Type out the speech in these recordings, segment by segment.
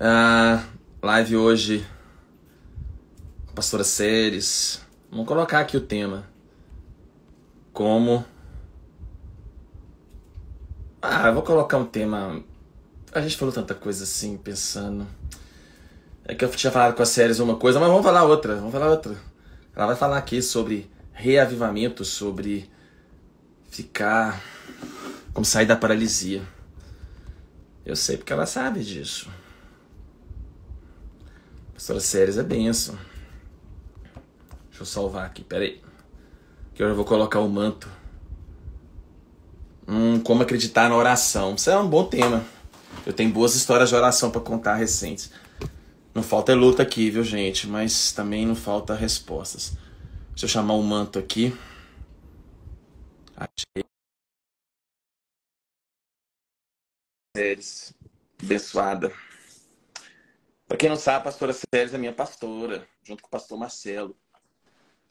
Ah, live hoje, pastora Séries. Vamos colocar aqui o tema. Como... eu vou colocar um tema... A gente falou tanta coisa assim, pensando... É que eu tinha falado com a Séries uma coisa, mas vamos falar outra. Ela vai falar aqui sobre reavivamento, sobre ficar... Como sair da paralisia. Eu sei porque ela sabe disso. Pastora Séries é bênção. Deixa eu salvar aqui, peraí. Que eu já vou colocar o manto. Como acreditar na oração. Isso é um bom tema. Eu tenho boas histórias de oração para contar recentes. Não falta luta aqui, viu, gente? Mas também não falta respostas. Deixa eu chamar o manto aqui. Achei. Séries. Abençoada. Para quem não sabe, a pastora Séries é minha pastora, junto com o pastor Marcelo.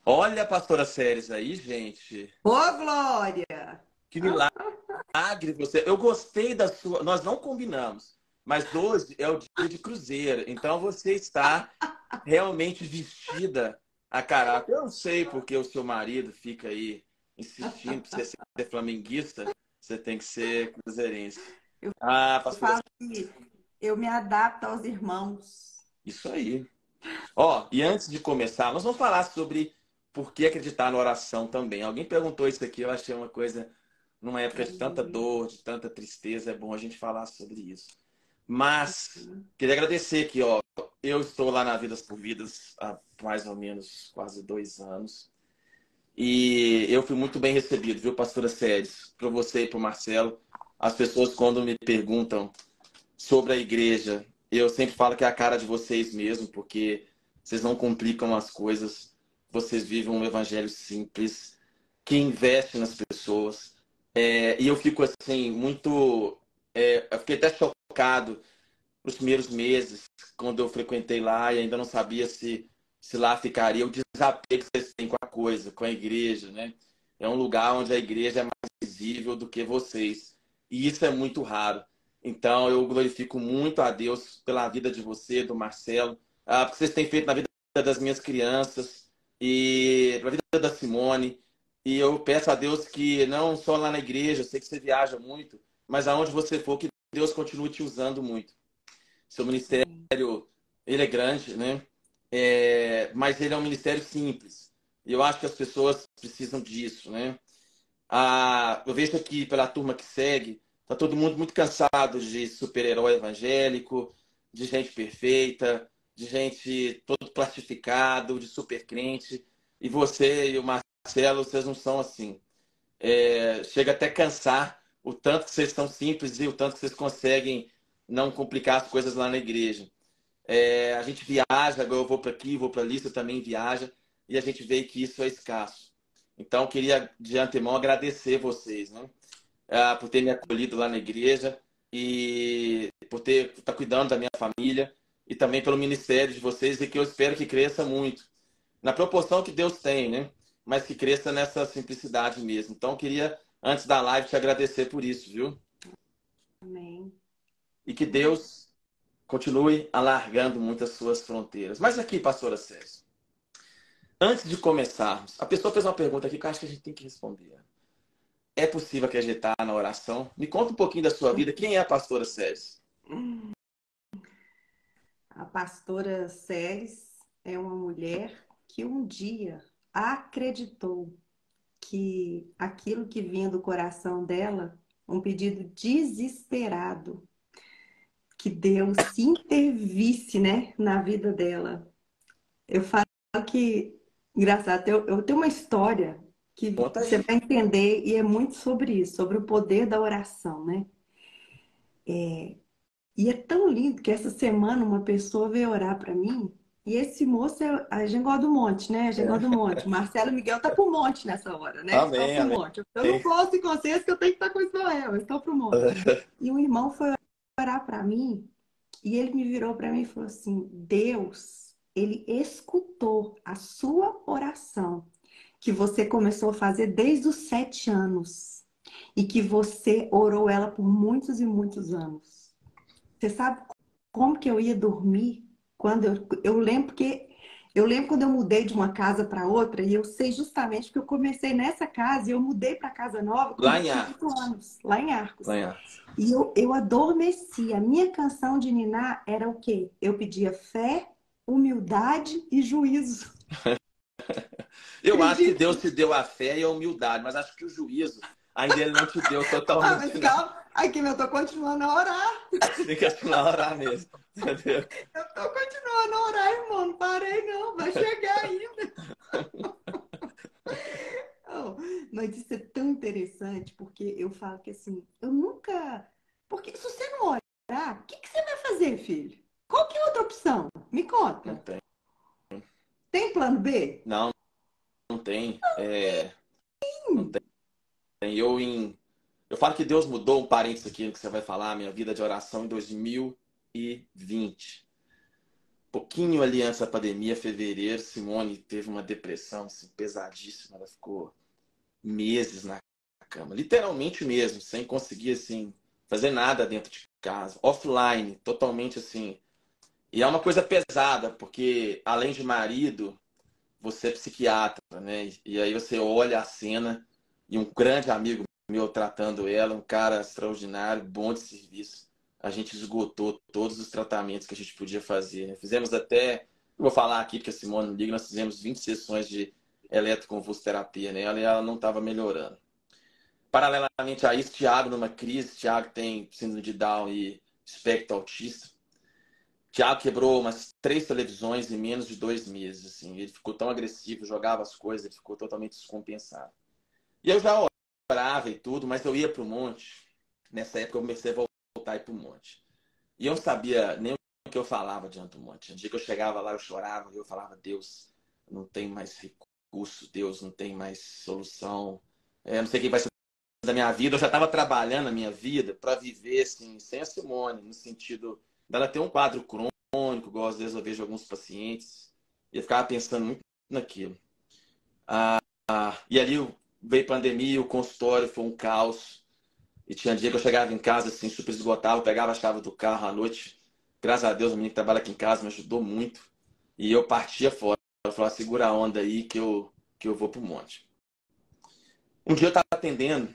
Olha a pastora Séries aí, gente. Ô, Glória! Que milagre você. Eu gostei da sua. Nós não combinamos, mas hoje é o dia de cruzeiro. Então você está realmente vestida a caráter. Eu não sei porque o seu marido fica aí insistindo para você ser flamenguista. Você tem que ser cruzeirense. Eu Pastor, falo que eu me adapto aos irmãos. isso aí. Ó, e antes de começar, nós vamos falar sobre por que acreditar na oração também. Alguém perguntou isso aqui, eu achei uma coisa, numa época de tanta dor, de tanta tristeza, é bom a gente falar sobre isso. Mas, queria agradecer aqui, ó. Eu estou lá na Vidas por Vidas há mais ou menos quase 2 anos. E eu fui muito bem recebido, viu, pastora Séries? Para você e para o Marcelo. As pessoas, quando me perguntam sobre a igreja, eu sempre falo que é a cara de vocês mesmo, porque vocês não complicam as coisas, vocês vivem um evangelho simples, que investe nas pessoas. E eu fico assim, muito. Eu fiquei até chocado nos primeiros meses, quando eu frequentei lá e ainda não sabia se lá ficaria. O desapego que vocês têm com a coisa, com a igreja, né? É um lugar onde a igreja é mais visível do que vocês. E isso é muito raro. Então, eu glorifico muito a Deus pela vida de você, do Marcelo, porque vocês têm feito na vida das minhas crianças e na vida da Simone. E eu peço a Deus que não só lá na igreja, eu sei que você viaja muito, mas aonde você for, que Deus continue te usando muito. Seu ministério, ele é grande, né? Mas ele é um ministério simples. E eu acho que as pessoas precisam disso, né? Eu vejo aqui pela turma que segue, tá todo mundo muito cansado de super-herói evangélico, de gente perfeita, de gente todo plastificado, de super crente. E você e o Marcelo, vocês não são assim. Chega até cansar o tanto que vocês são simples e o tanto que vocês conseguem não complicar as coisas lá na igreja. A gente viaja, agora eu vou para aqui, vou para ali, você também viaja, e a gente vê que isso é escasso. Então, eu queria, de antemão, agradecer vocês, né? Por ter me acolhido lá na igreja e por estar cuidando da minha família e também pelo ministério de vocês e que eu espero que cresça muito. Na proporção que Deus tem, né? Mas que cresça nessa simplicidade mesmo. Então, eu queria, antes da live, te agradecer por isso, viu? Amém. E que Deus continue alargando muitas suas fronteiras. Mas aqui, pastora César, antes de começarmos, a pessoa fez uma pergunta aqui que eu acho que a gente tem que responder. É possível acreditar na oração? Me conta um pouquinho da sua vida. Quem é a pastora César? A pastora Séries é uma mulher que um dia acreditou que aquilo que vinha do coração dela, um pedido desesperado, que Deus se intervisse, né, na vida dela. Eu falo que, engraçado, eu tenho uma história que Conta você aí. vai entender e é muito sobre isso, sobre o poder da oração, né? E é tão lindo que essa semana uma pessoa veio orar para mim e esse moço é a gente gosta do monte, né? A gente gosta do monte. Marcelo e Miguel tá pro monte nessa hora, né? Eles estão Amém, pro amém. monte. Eu não posso ir com vocês que eu tenho que estar com Ismael. Eles estão pro monte. E o irmão foi orar para mim e ele me virou para mim e falou assim: Deus, ele escutou a sua oração que você começou a fazer desde os 7 anos e que você orou ela por muitos e muitos anos. Você sabe como que eu ia dormir quando eu lembro que eu lembro quando eu mudei de uma casa para outra e eu sei justamente porque eu comecei nessa casa e eu mudei para casa nova com Lá em 18 Arcos. anos, lá em Arcos. Lá em Arcos. E eu adormeci. A minha canção de ninar era o quê? Eu pedia fé, humildade e juízo. Eu acho que Deus Acredita? te deu a fé e a humildade, mas acho que o juízo ainda ele não te deu Ah, totalmente, mas não. calma, aqui eu tô continuando a orar. Tem que continuar a orar mesmo. Entendeu? Eu tô continuando a orar, irmão. Não parei, não. Vai chegar ainda. Oh, mas isso é tão interessante, porque eu falo que assim, eu nunca. Porque se você não orar, o que que você vai fazer, filho? Qual que é a outra opção? Me Não conta. tem. Tem plano B? Não, não tem. Não tem. Eu falo que Deus mudou um parênteses aqui no que você vai falar, minha vida de oração em 2020. Pouquinho ali antes da pandemia, fevereiro, Simone teve uma depressão assim, pesadíssima. Ela ficou meses na cama, literalmente mesmo, sem conseguir assim fazer nada dentro de casa, offline, totalmente assim. E é uma coisa pesada, porque além de marido, você é psiquiatra, né? E aí você olha a cena e um grande amigo meu tratando ela, um cara extraordinário, bom de serviço. A gente esgotou todos os tratamentos que a gente podia fazer, né? Fizemos até, eu vou falar aqui porque a Simone não liga, nós fizemos 20 sessões de eletroconvulsoterapia nela e ela não estava melhorando. Paralelamente a isso, Thiago numa crise, Thiago tem síndrome de Down e espectro autista. Thiago quebrou umas 3 televisões em menos de 2 meses. Assim. Ele ficou tão agressivo, jogava as coisas, ele ficou totalmente descompensado. E eu já orava e tudo, mas eu ia para o monte. Nessa época eu comecei a voltar a ir para o monte. E eu não sabia nem o que eu falava diante do monte. Um dia que eu chegava lá, eu chorava, e eu falava, Deus, não tem mais recurso, Deus, não tem mais solução. Não sei quem vai ser da minha vida. Eu já estava trabalhando a minha vida para viver assim, sem a Simone, no sentido dela ter um quadro crônico, igual às vezes eu vejo alguns pacientes, e eu ficava pensando muito naquilo. E ali veio pandemia, o consultório foi um caos, e tinha dia que eu chegava em casa assim, super esgotado, eu pegava a chave do carro à noite. Graças a Deus, o menino que trabalha aqui em casa me ajudou muito, e eu partia fora. Eu falava, segura a onda aí que eu vou pro monte. Um dia eu estava atendendo,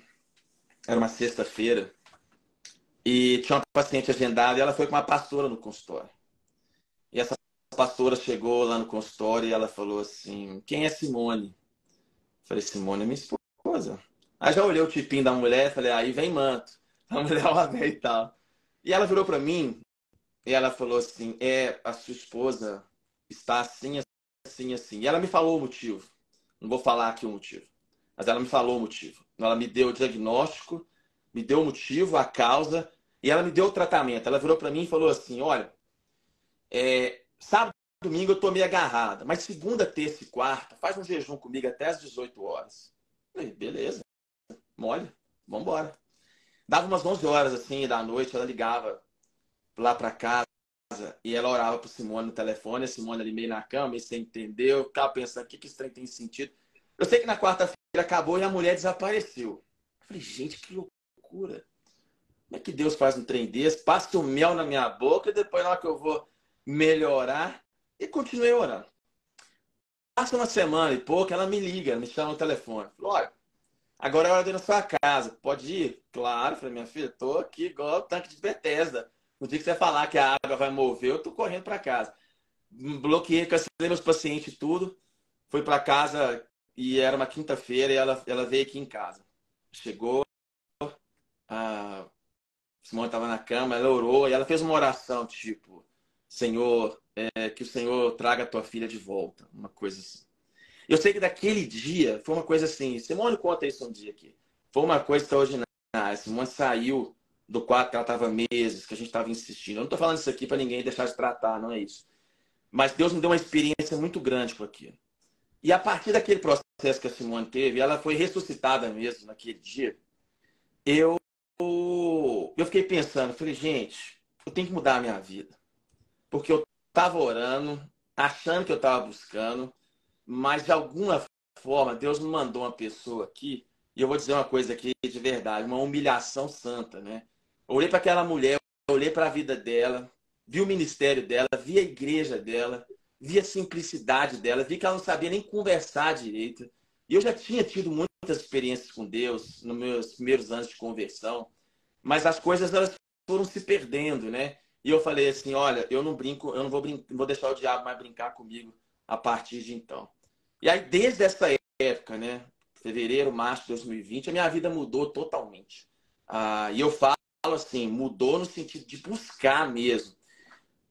era uma sexta-feira, e tinha uma paciente agendada e ela foi com uma pastora no consultório. E essa pastora chegou lá no consultório e ela falou assim, quem é Simone? Eu falei, Simone é minha esposa. Aí já olhei o tipinho da mulher e falei, aí vem manto. A mulher lá vem e tal. E ela virou pra mim e ela falou assim, a sua esposa está assim, assim, assim. E ela me falou o motivo. Não vou falar aqui o motivo. Mas ela me falou o motivo. Ela me deu o diagnóstico, me deu o motivo, a causa, e ela me deu o tratamento. Ela virou pra mim e falou assim, olha, sábado e domingo eu tô meio agarrada, mas segunda, terça e quarta, faz um jejum comigo até às 18 horas. Eu falei, beleza, mole, vambora. Dava umas 11 horas assim da noite, ela ligava lá pra casa e ela orava pro Simone no telefone, a Simone ali meio na cama, e sem entender, eu ficava pensando, o que esse trem tem sentido? Eu sei que na quarta-feira acabou e a mulher desapareceu. Eu falei, gente, que loucura. Como é que Deus faz um trem desse? Passa o mel na minha boca e depois na hora que eu vou melhorar, e continuei orando. Passa uma semana e pouco, ela me liga, me chama no telefone. Falou, olha, agora é hora de ir na sua casa. Pode ir? Claro. Falei, minha filha, tô aqui igual o tanque de Bethesda. No dia que você falar que a água vai mover, eu tô correndo para casa. Bloqueei, cancelei meus pacientes e tudo. Fui para casa e era uma quinta-feira e ela veio aqui em casa. Chegou, a Simone estava na cama, ela orou e ela fez uma oração, tipo, Senhor, que o Senhor traga a tua filha de volta. Uma coisa assim. Eu sei que daquele dia foi uma coisa assim. Simone conta isso um dia aqui. Foi uma coisa extraordinária. Simone saiu do quarto que ela estava meses, que a gente estava insistindo. Eu não estou falando isso aqui para ninguém deixar de tratar, não é isso. Mas Deus me deu uma experiência muito grande com aquilo. E a partir daquele processo que a Simone teve, ela foi ressuscitada mesmo naquele dia. Eu, eu fiquei pensando, falei, gente, eu tenho que mudar a minha vida. Porque eu estava orando, achando que eu estava buscando, mas de alguma forma Deus me mandou uma pessoa aqui, e eu vou dizer uma coisa aqui de verdade, uma humilhação santa, né? Eu olhei para aquela mulher, eu olhei para a vida dela, vi o ministério dela, vi a igreja dela, vi a simplicidade dela, vi que ela não sabia nem conversar direito. E eu já tinha tido muitas experiências com Deus nos meus primeiros anos de conversão, mas as coisas elas foram se perdendo, né? E eu falei assim, olha, eu não brinco, eu não vou, não vou deixar o diabo mais brincar comigo a partir de então. E aí, desde essa época, né? Fevereiro, março de 2020, a minha vida mudou totalmente. E eu falo assim, mudou no sentido de buscar mesmo.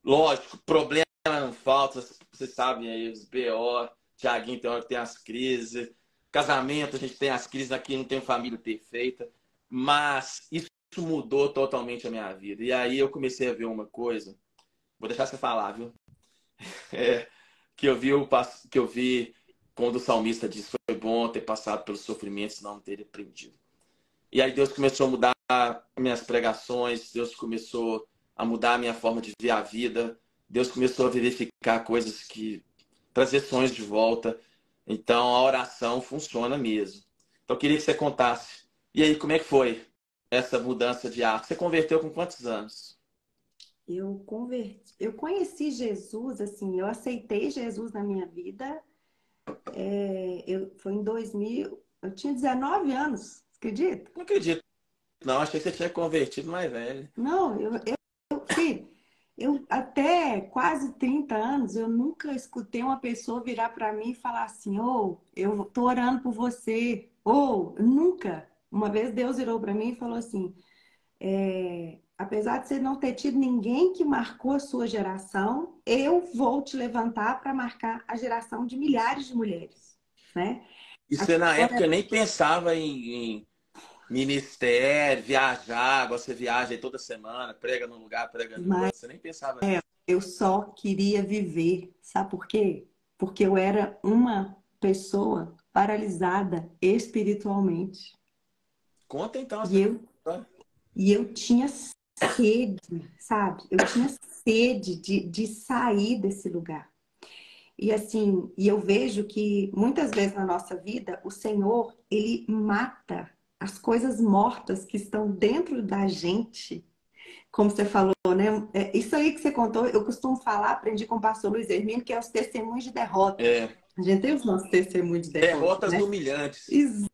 Lógico, problema não falta, vocês sabem aí, os BO, Tiaguinho tem hora que tem as crises, casamento, a gente tem as crises aqui, não tem família perfeita, mas isso mudou totalmente a minha vida. E aí eu comecei a ver uma coisa, vou deixar você falar, viu? É, que eu vi quando o salmista disse, foi bom ter passado pelos sofrimentos, não ter aprendido. E aí Deus começou a mudar minhas pregações, Deus começou a mudar a minha forma de ver a vida, Deus começou a verificar coisas que trazer sonhos de volta. Então a oração funciona mesmo. Então eu queria que você contasse. E aí, como é que foi essa mudança de hábito? Você converteu com quantos anos? Eu conheci Jesus, assim, eu aceitei Jesus na minha vida. Foi em 2000, eu tinha 19 anos, acredita? Não acredito. Não, achei que você tinha convertido mais velho. Não, filho, eu até quase 30 anos, eu nunca escutei uma pessoa virar para mim e falar assim, eu tô orando por você, nunca. Uma vez Deus virou para mim e falou assim, apesar de você não ter tido ninguém que marcou a sua geração, eu vou te levantar para marcar a geração de milhares de mulheres, né? E você na época nem pensava em ministério, viajar, agora você viaja aí toda semana, prega num lugar, prega no Mas outro, você nem pensava nisso. eu só queria viver, sabe por quê? Porque eu era uma pessoa paralisada espiritualmente. Conta então E essa eu, história. e eu tinha sede, sabe? Eu tinha sede de sair desse lugar. E assim, e eu vejo que muitas vezes na nossa vida, o Senhor, ele mata as coisas mortas que estão dentro da gente, como você falou, né? Isso aí que você contou, eu costumo falar, aprendi com o pastor Luiz Hermínio, que é os testemunhos de derrota. É, A gente tem os nossos testemunhos de derrota, derrotas né? humilhantes.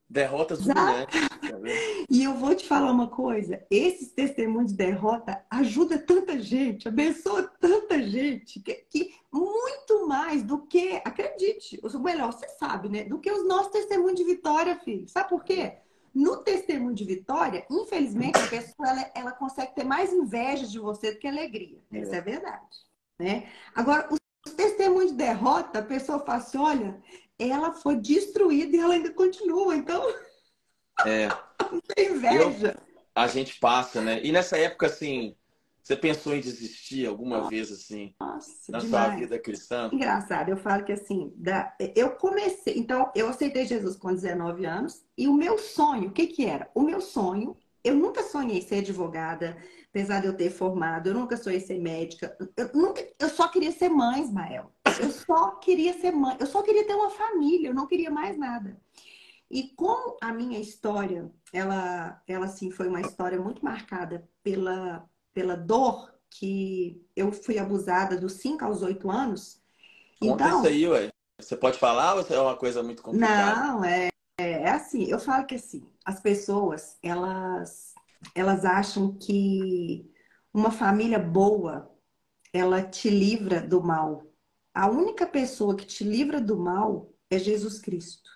Derrotas Exato. humilhantes. Tá vendo? E eu vou te falar uma coisa, esses testemunhos de derrota ajuda tanta gente, abençoa tanta gente, que muito mais do que, acredite, o melhor, você sabe, né? Do que os nossos testemunhos de vitória, filho. Sabe por quê? No testemunho de vitória, infelizmente, a pessoa ela consegue ter mais inveja de você do que alegria. Essa é a verdade, né? Agora, os testemunhos de derrota, a pessoa fala assim, olha, ela foi destruída e ela ainda continua, então É, tem eu, inveja. a gente passa, né? E nessa época, assim, você pensou em desistir alguma vez, assim, Nossa, na sua demais. vida cristã? Engraçado, eu falo que assim, eu comecei, então eu aceitei Jesus com 19 anos e o meu sonho, o que que era? O meu sonho, eu nunca sonhei ser advogada, apesar de eu ter formado, eu nunca sonhei ser médica, eu só queria ser mãe, Ismael. Eu só queria ser mãe, eu só queria ter uma família, eu não queria mais nada. E como a minha história, ela assim, foi uma história muito marcada pela dor que eu fui abusada dos 5 aos 8 anos. Conta isso Então, aí, ué. Você pode falar ou é uma coisa muito complicada? não, é assim, eu falo que assim, as pessoas, elas acham que uma família boa, ela te livra do mal. A única pessoa que te livra do mal é Jesus Cristo.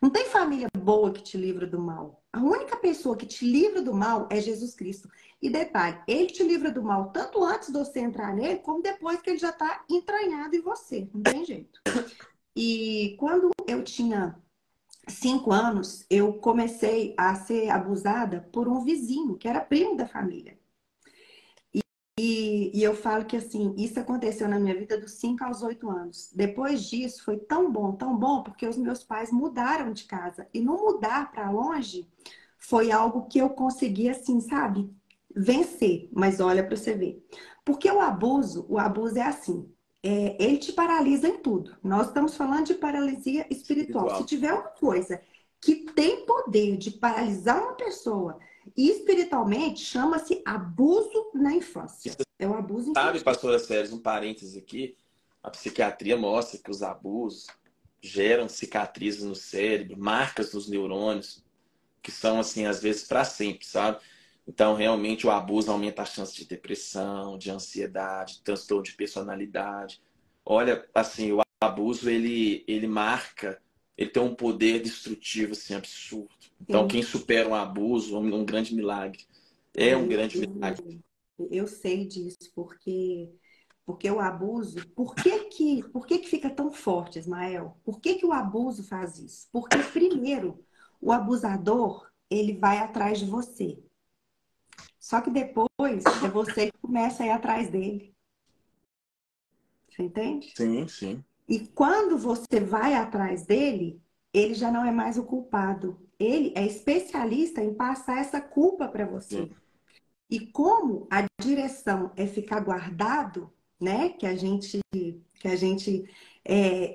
Não tem família boa que te livra do mal. A única pessoa que te livra do mal é Jesus Cristo. E detalhe, ele te livra do mal tanto antes de você entrar nele, como depois que ele já está entranhado em você. Não tem jeito. E quando eu tinha 5 anos, eu comecei a ser abusada por um vizinho, que era primo da família. E eu falo que assim, isso aconteceu na minha vida dos 5 aos 8 anos. Depois disso, foi tão bom, porque os meus pais mudaram de casa. E no mudar para longe, foi algo que eu consegui, assim, sabe, vencer. Mas olha para você ver. Porque o abuso é assim, ele te paralisa em tudo. Nós estamos falando de paralisia espiritual. Se Espiritual. tiver uma coisa que tem poder de paralisar uma pessoa E espiritualmente chama-se abuso na infância. É o abuso Sabe, infantil. pastora Sérgio, um parênteses aqui, a psiquiatria mostra que os abusos geram cicatrizes no cérebro, marcas nos neurônios, que são, assim, às vezes para sempre, sabe? Então, realmente, o abuso aumenta a chance de depressão, de ansiedade, transtorno de personalidade. Olha, assim, o abuso, ele marca, ele tem um poder destrutivo, assim, absurdo. Então, Sim, quem supera um abuso é um grande milagre. É um é, grande milagre. eu sei disso, porque o abuso, por que que fica tão forte, Ismael? Por que que o abuso faz isso? Porque, primeiro, o abusador, ele vai atrás de você. Só que depois é você que começa a ir atrás dele. Você entende? Sim, sim. E quando você vai atrás dele, ele já não é mais o culpado. Ele é especialista em passar essa culpa para você. Sim. E como a direção é ficar guardado, né?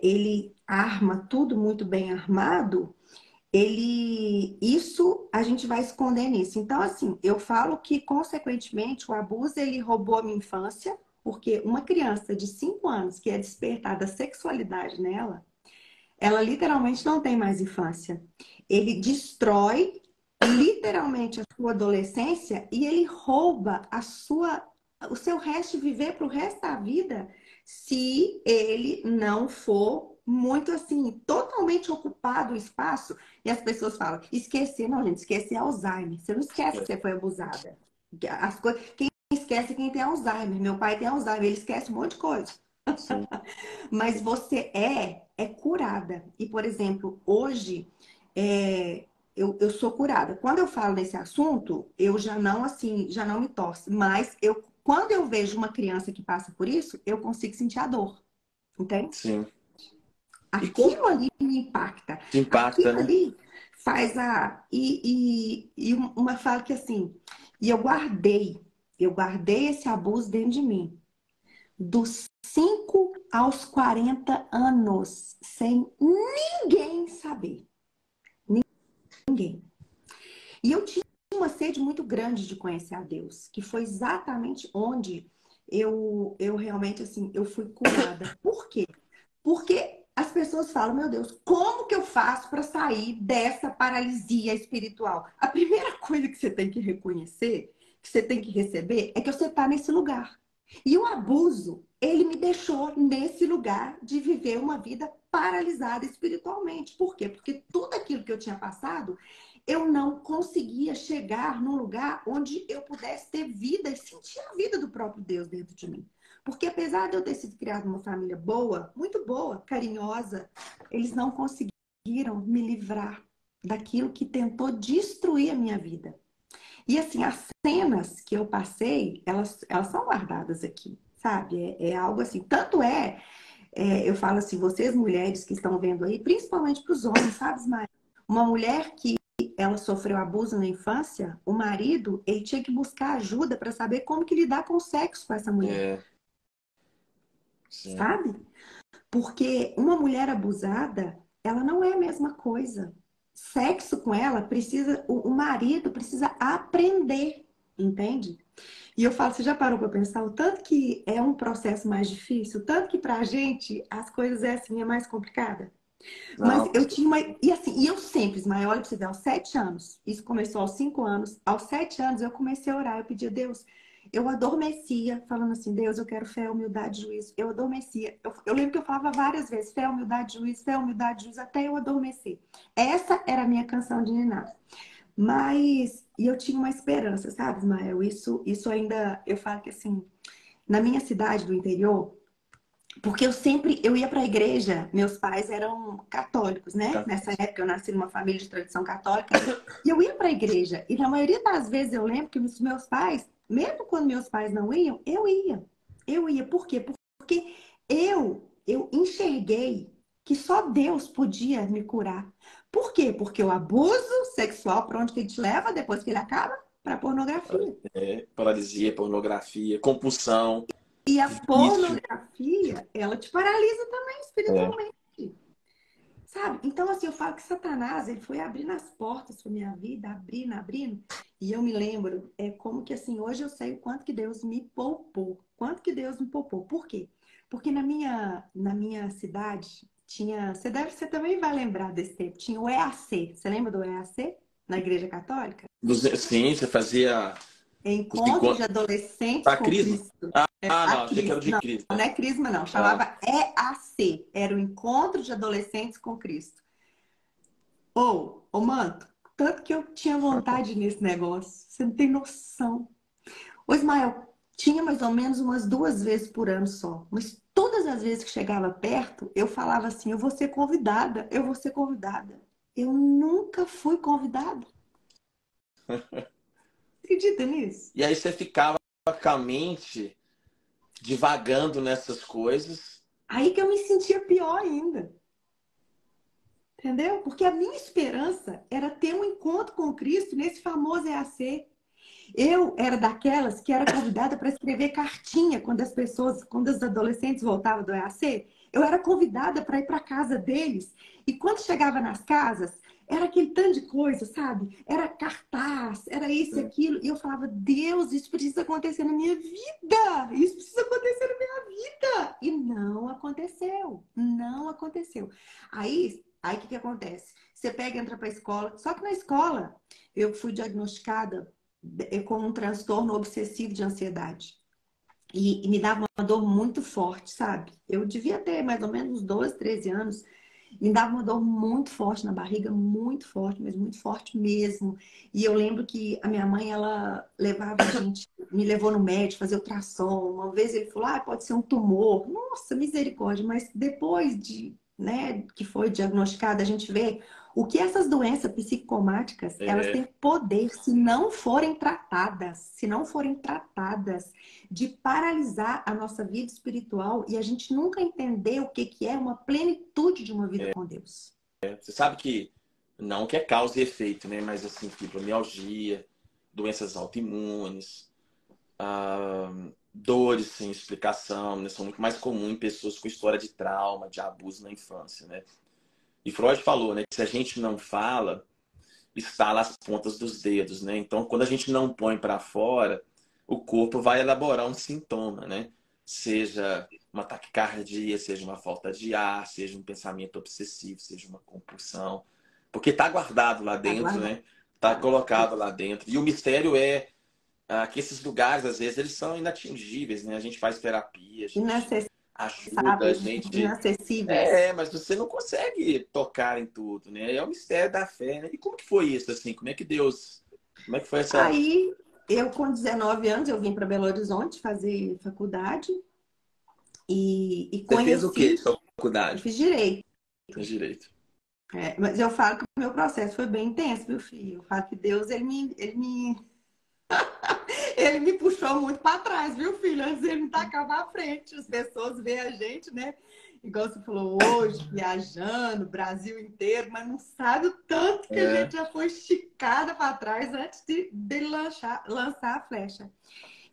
Ele arma tudo muito bem armado. Isso a gente vai esconder nisso. Então, assim, eu falo que, consequentemente, o abuso ele roubou a minha infância, porque uma criança de 5 anos que é despertada a sexualidade nela, ela literalmente não tem mais infância. Ele destrói literalmente a sua adolescência e ele rouba o seu resto de viver para o resto da vida se ele não for muito assim, totalmente ocupado o espaço. E as pessoas falam, esquecer, não, gente, esquecer é Alzheimer. Você não esquece que você foi abusada. Quem esquece é quem tem Alzheimer. Meu pai tem Alzheimer, ele esquece um monte de coisa. Sim. Mas você é curada. E, por exemplo, hoje eu sou curada. Quando eu falo nesse assunto, eu já não assim, já não me torce. Mas quando eu vejo uma criança que passa por isso, eu consigo sentir a dor. Entende? Sim. E como Aquilo ali me impacta. te impacta, Aquilo né? ali faz a. E uma fala que assim, e eu guardei esse abuso dentro de mim. Dos 5 aos 40 anos, sem ninguém saber. Ninguém. E eu tinha uma sede muito grande de conhecer a Deus, que foi exatamente onde eu realmente, assim, eu fui curada. Por quê? Porque as pessoas falam, meu Deus, como que eu faço para sair dessa paralisia espiritual? A primeira coisa que você tem que reconhecer, que você tem que receber, é que você está nesse lugar. E o abuso, ele me deixou nesse lugar de viver uma vida paralisada espiritualmente. Por quê? Porque tudo aquilo que eu tinha passado, eu não conseguia chegar num lugar onde eu pudesse ter vida e sentir a vida do próprio Deus dentro de mim. Porque apesar de eu ter sido criada numa família boa, muito boa, carinhosa, eles não conseguiram me livrar daquilo que tentou destruir a minha vida. E assim, as cenas que eu passei, elas são guardadas aqui, sabe? É algo assim. Eu falo assim, vocês mulheres que estão vendo aí, principalmente para os homens, sabe, Ismael? Uma mulher que ela sofreu abuso na infância, o marido, ele tinha que buscar ajuda para saber como que lidar com o sexo com essa mulher, É, sim. sabe? Porque uma mulher abusada, ela não é a mesma coisa. Sexo com ela precisa, o marido precisa aprender, entende? E eu falo, você já parou para pensar o tanto que é um processo mais difícil, o tanto que pra gente as coisas é assim, é mais complicada? Mas Não, eu tinha uma. E assim, e eu sempre, Ismael, olha pra você ver, aos 7 anos, isso começou aos 5 anos, aos 7 anos eu comecei a orar, eu pedi a Deus, eu adormecia, falando assim, Deus, eu quero fé, humildade, juízo. Eu adormecia. Eu lembro que eu falava várias vezes, fé, humildade, juízo, fé, humildade, juízo, até eu adormecer. Essa era a minha canção de ninar. Mas, e eu tinha uma esperança, sabe, Ismael? Isso ainda, eu falo que assim, na minha cidade do interior, porque eu ia para a igreja, meus pais eram católicos, né? tá. Nessa época eu nasci numa família de tradição católica, e eu ia para a igreja. E na maioria das vezes eu lembro que os meus pais, mesmo quando meus pais não iam, eu ia. Eu ia. Por quê? Porque eu enxerguei que só Deus podia me curar. Por quê? Porque o abuso sexual, para onde que ele te leva depois que ele acaba? Para pornografia. Paralisia, pornografia, compulsão, E a vício. pornografia, ela te paralisa também É. espiritualmente. sabe? Então, assim, eu falo que Satanás, ele foi abrindo as portas para minha vida, abrindo, abrindo. E eu me lembro, é como que, assim, hoje eu sei o quanto que Deus me poupou. Quanto que Deus me poupou. Por quê? Porque na minha cidade tinha... Você também vai lembrar desse tempo. Tinha o EAC. Você lembra do EAC? Na Igreja Católica? Sim, você fazia os Encontro de encontros adolescentes para com Crisma? Cristo. Ah, A não, achei que era o Crisma. de Não, Crisma. não é Crisma, não. Ah, Chamava EAC. Era o Encontro de Adolescentes com Cristo. Ô, mano, tanto que eu tinha vontade nesse negócio. Você não tem noção. Ô, Ismael, tinha mais ou menos umas 2 vezes por ano só. Mas todas as vezes que chegava perto, eu falava assim: eu vou ser convidada, eu vou ser convidada. Eu nunca fui convidada. Acredita nisso? e aí você ficava com a mente divagando nessas coisas. Aí que eu me sentia pior ainda. Entendeu? Porque a minha esperança era ter um encontro com Cristo nesse famoso EAC. Eu era daquelas que era convidada para escrever cartinha quando os adolescentes voltavam do EAC. Eu era convidada para ir para a casa deles. E quando chegava nas casas, era aquele tanto de coisa, sabe? Era cartaz, era isso e aquilo. E eu falava: Deus, isso precisa acontecer na minha vida! Isso precisa acontecer na minha vida! E não aconteceu. Não aconteceu. Aí o que acontece? Você pega e entra para a escola. Só que na escola eu fui diagnosticada com um transtorno obsessivo de ansiedade. E me dava uma dor muito forte, sabe? Eu devia ter mais ou menos uns 12, 13 anos. Me dava uma dor muito forte na barriga, muito forte, mas muito forte mesmo. E eu lembro que a minha mãe, ela levava a gente, me levou no médico fazer ultrassom. Uma vez ele falou: pode ser um tumor. Nossa, misericórdia. Mas depois de, né, que foi diagnosticada, a gente vê o que essas doenças psicosomáticas, elas É, têm poder, se não forem tratadas, de paralisar a nossa vida espiritual e a gente nunca entender o que que é uma plenitude de uma vida com Deus. você sabe que não que é causa e efeito, né? Mas assim, fibromialgia, doenças autoimunes, dores sem explicação, né? São muito mais comuns em pessoas com história de trauma, de abuso na infância, né? E Freud falou, né, que se a gente não fala, estala as pontas dos dedos, né? Então, quando a gente não põe para fora, o corpo vai elaborar um sintoma, né? Seja uma taquicardia, seja uma falta de ar, seja um pensamento obsessivo, seja uma compulsão, porque está guardado lá dentro, Aguardar. né? Está colocado lá dentro. E o mistério é que esses lugares, às vezes, eles são inatingíveis, né? A gente faz terapia, a gente ajuda, a Inacessíveis, gente inacessíveis. mas você não consegue tocar em tudo, né? É o mistério da fé, né? E como que foi isso, assim? Como é que Deus... Como é que foi essa... Aí, eu com 19 anos, eu vim para Belo Horizonte fazer faculdade e Você fez o quê conheci, de sua eu faculdade? fiz direito. Fez direito. Mas eu falo que o meu processo foi bem intenso, meu filho. Eu falo que Deus, ele me puxou muito para trás, viu, filho? Antes ele me tacava à frente. As pessoas veem a gente, né? Igual você falou hoje, viajando, Brasil inteiro, mas não sabe o tanto que a É. gente já foi esticada para trás antes dele lançar a flecha.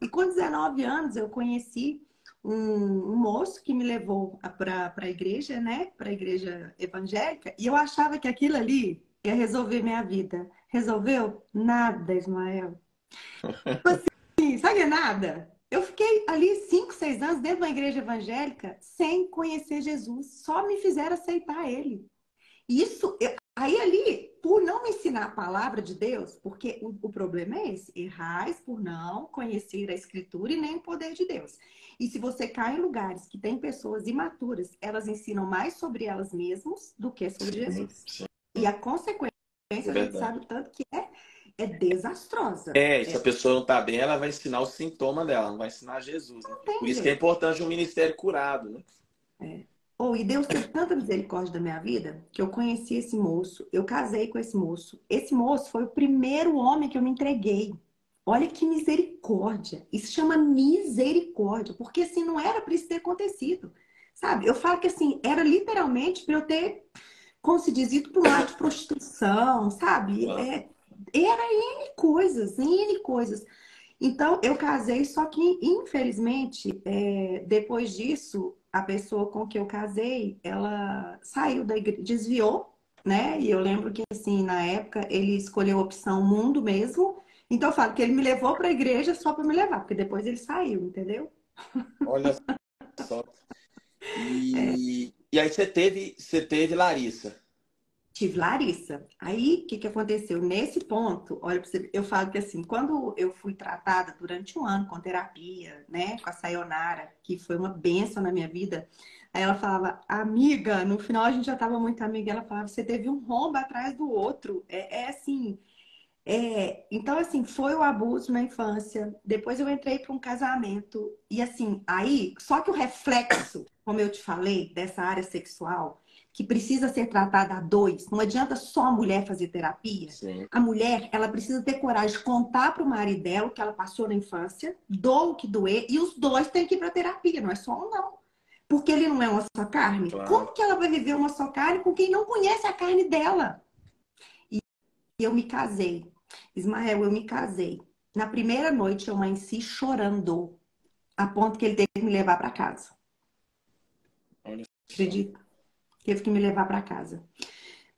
E com 19 anos eu conheci um moço que me levou para a igreja, né? Para a igreja evangélica, e eu achava que aquilo ali ia resolver minha vida. Resolveu? Nada, Ismael. Sim, sabe nada? Eu fiquei ali 5, 6 anos dentro de uma igreja evangélica sem conhecer Jesus. Só me fizeram aceitar ele. Aí ali, por não me ensinar a palavra de Deus, porque o problema é esse, errais por não conhecer a escritura e nem o poder de Deus. E se você cai em lugares que tem pessoas imaturas, elas ensinam mais sobre elas mesmas do que sobre Sim, Jesus. sim, E a consequência, é a gente verdade. sabe o tanto que é desastrosa. E se a pessoa não está bem, ela vai ensinar o sintoma dela, não vai ensinar Jesus, né? Não tem Por isso que é jeito. importante um ministério curado, né? E Deus teve tanta misericórdia da minha vida que eu conheci esse moço, eu casei com esse moço. Esse moço foi o primeiro homem que eu me entreguei. Olha que misericórdia. Isso chama misericórdia, porque assim não era para isso ter acontecido. Sabe? Eu falo que assim, era literalmente para eu ter, como se diz, ido para um lado de prostituição, sabe? Claro. Era N coisas, N coisas. Então, eu casei, só que, infelizmente, depois disso, a pessoa com que eu casei, ela saiu da igreja, desviou, né? E eu lembro que, assim, na época, ele escolheu a opção mundo mesmo. Então, eu falo que ele me levou para a igreja só para me levar, porque depois ele saiu, entendeu? Olha só. E aí você teve Larissa. Tive Larissa. Aí, o que que aconteceu? Nesse ponto, olha, pra você ver, eu falo que assim, quando eu fui tratada durante um ano com terapia, né, com a Sayonara, que foi uma bênção na minha vida, aí ela falava, amiga, no final a gente já estava muito amiga, ela falava, você teve um rombo atrás do outro. É assim, então, assim, foi o abuso na infância. Depois eu entrei para um casamento. E, assim, aí, só que o reflexo, como eu te falei, dessa área sexual, que precisa ser tratada a dois, não adianta só a mulher fazer terapia. Sim, A mulher, ela precisa ter coragem de contar para o marido dela o que ela passou na infância, doa o que doer, e os dois têm que ir para terapia, não é só um, não. Porque ele não é uma só carne. claro. Como que ela vai viver uma só carne com quem não conhece a carne dela? E eu me casei. Ismael, eu me casei. Na primeira noite eu amanheci chorando, a ponto que ele teve que me levar para casa. Olha só. Acredita? Teve que me levar para casa.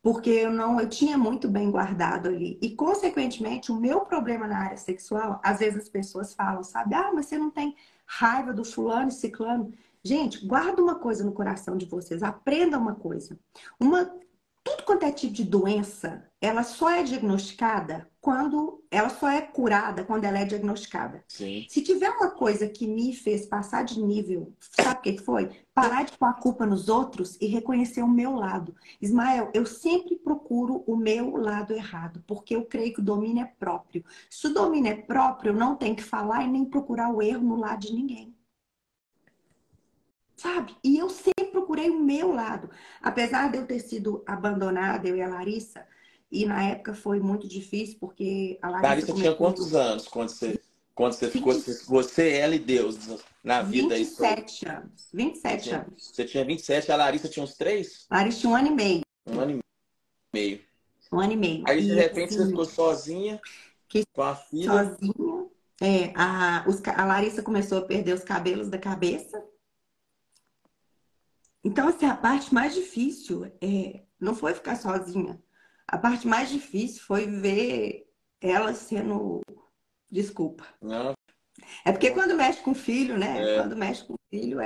Porque eu tinha muito bem guardado ali. E, consequentemente, o meu problema na área sexual, às vezes as pessoas falam, sabe? Ah, mas você não tem raiva do fulano e ciclano. Gente, guarda uma coisa no coração de vocês. Aprenda uma coisa. Uma Tudo quanto é tipo de doença, ela só é diagnosticada quando ela só é curada quando ela é diagnosticada. Sim. Se tiver uma coisa que me fez passar de nível, sabe o que foi? Parar de pôr a culpa nos outros e reconhecer o meu lado. Ismael, eu sempre procuro o meu lado errado, porque eu creio que o domínio é próprio. Se o domínio é próprio, eu não tenho que falar e nem procurar o erro no lado de ninguém. Sabe? E eu sempre procurei o meu lado. Apesar de eu ter sido abandonada, eu e a Larissa, e na época foi muito difícil, porque a Larissa Larissa tinha começou quantos anos quando você ficou, 20, você, ela e Deus na vida aí sua? 27 anos. 27 anos. Você tinha 27, a Larissa tinha uns 3, A Larissa tinha um ano e meio. um ano e meio. Um ano e meio. Aí, de E repente, você assim, ficou sozinha fiquei com a filha. sozinha. A Larissa começou a perder os cabelos da cabeça. Então, assim, a parte mais difícil não foi ficar sozinha. A parte mais difícil foi ver ela sendo. Desculpa. Não, É porque quando mexe com filho, né? é, Quando mexe com filho,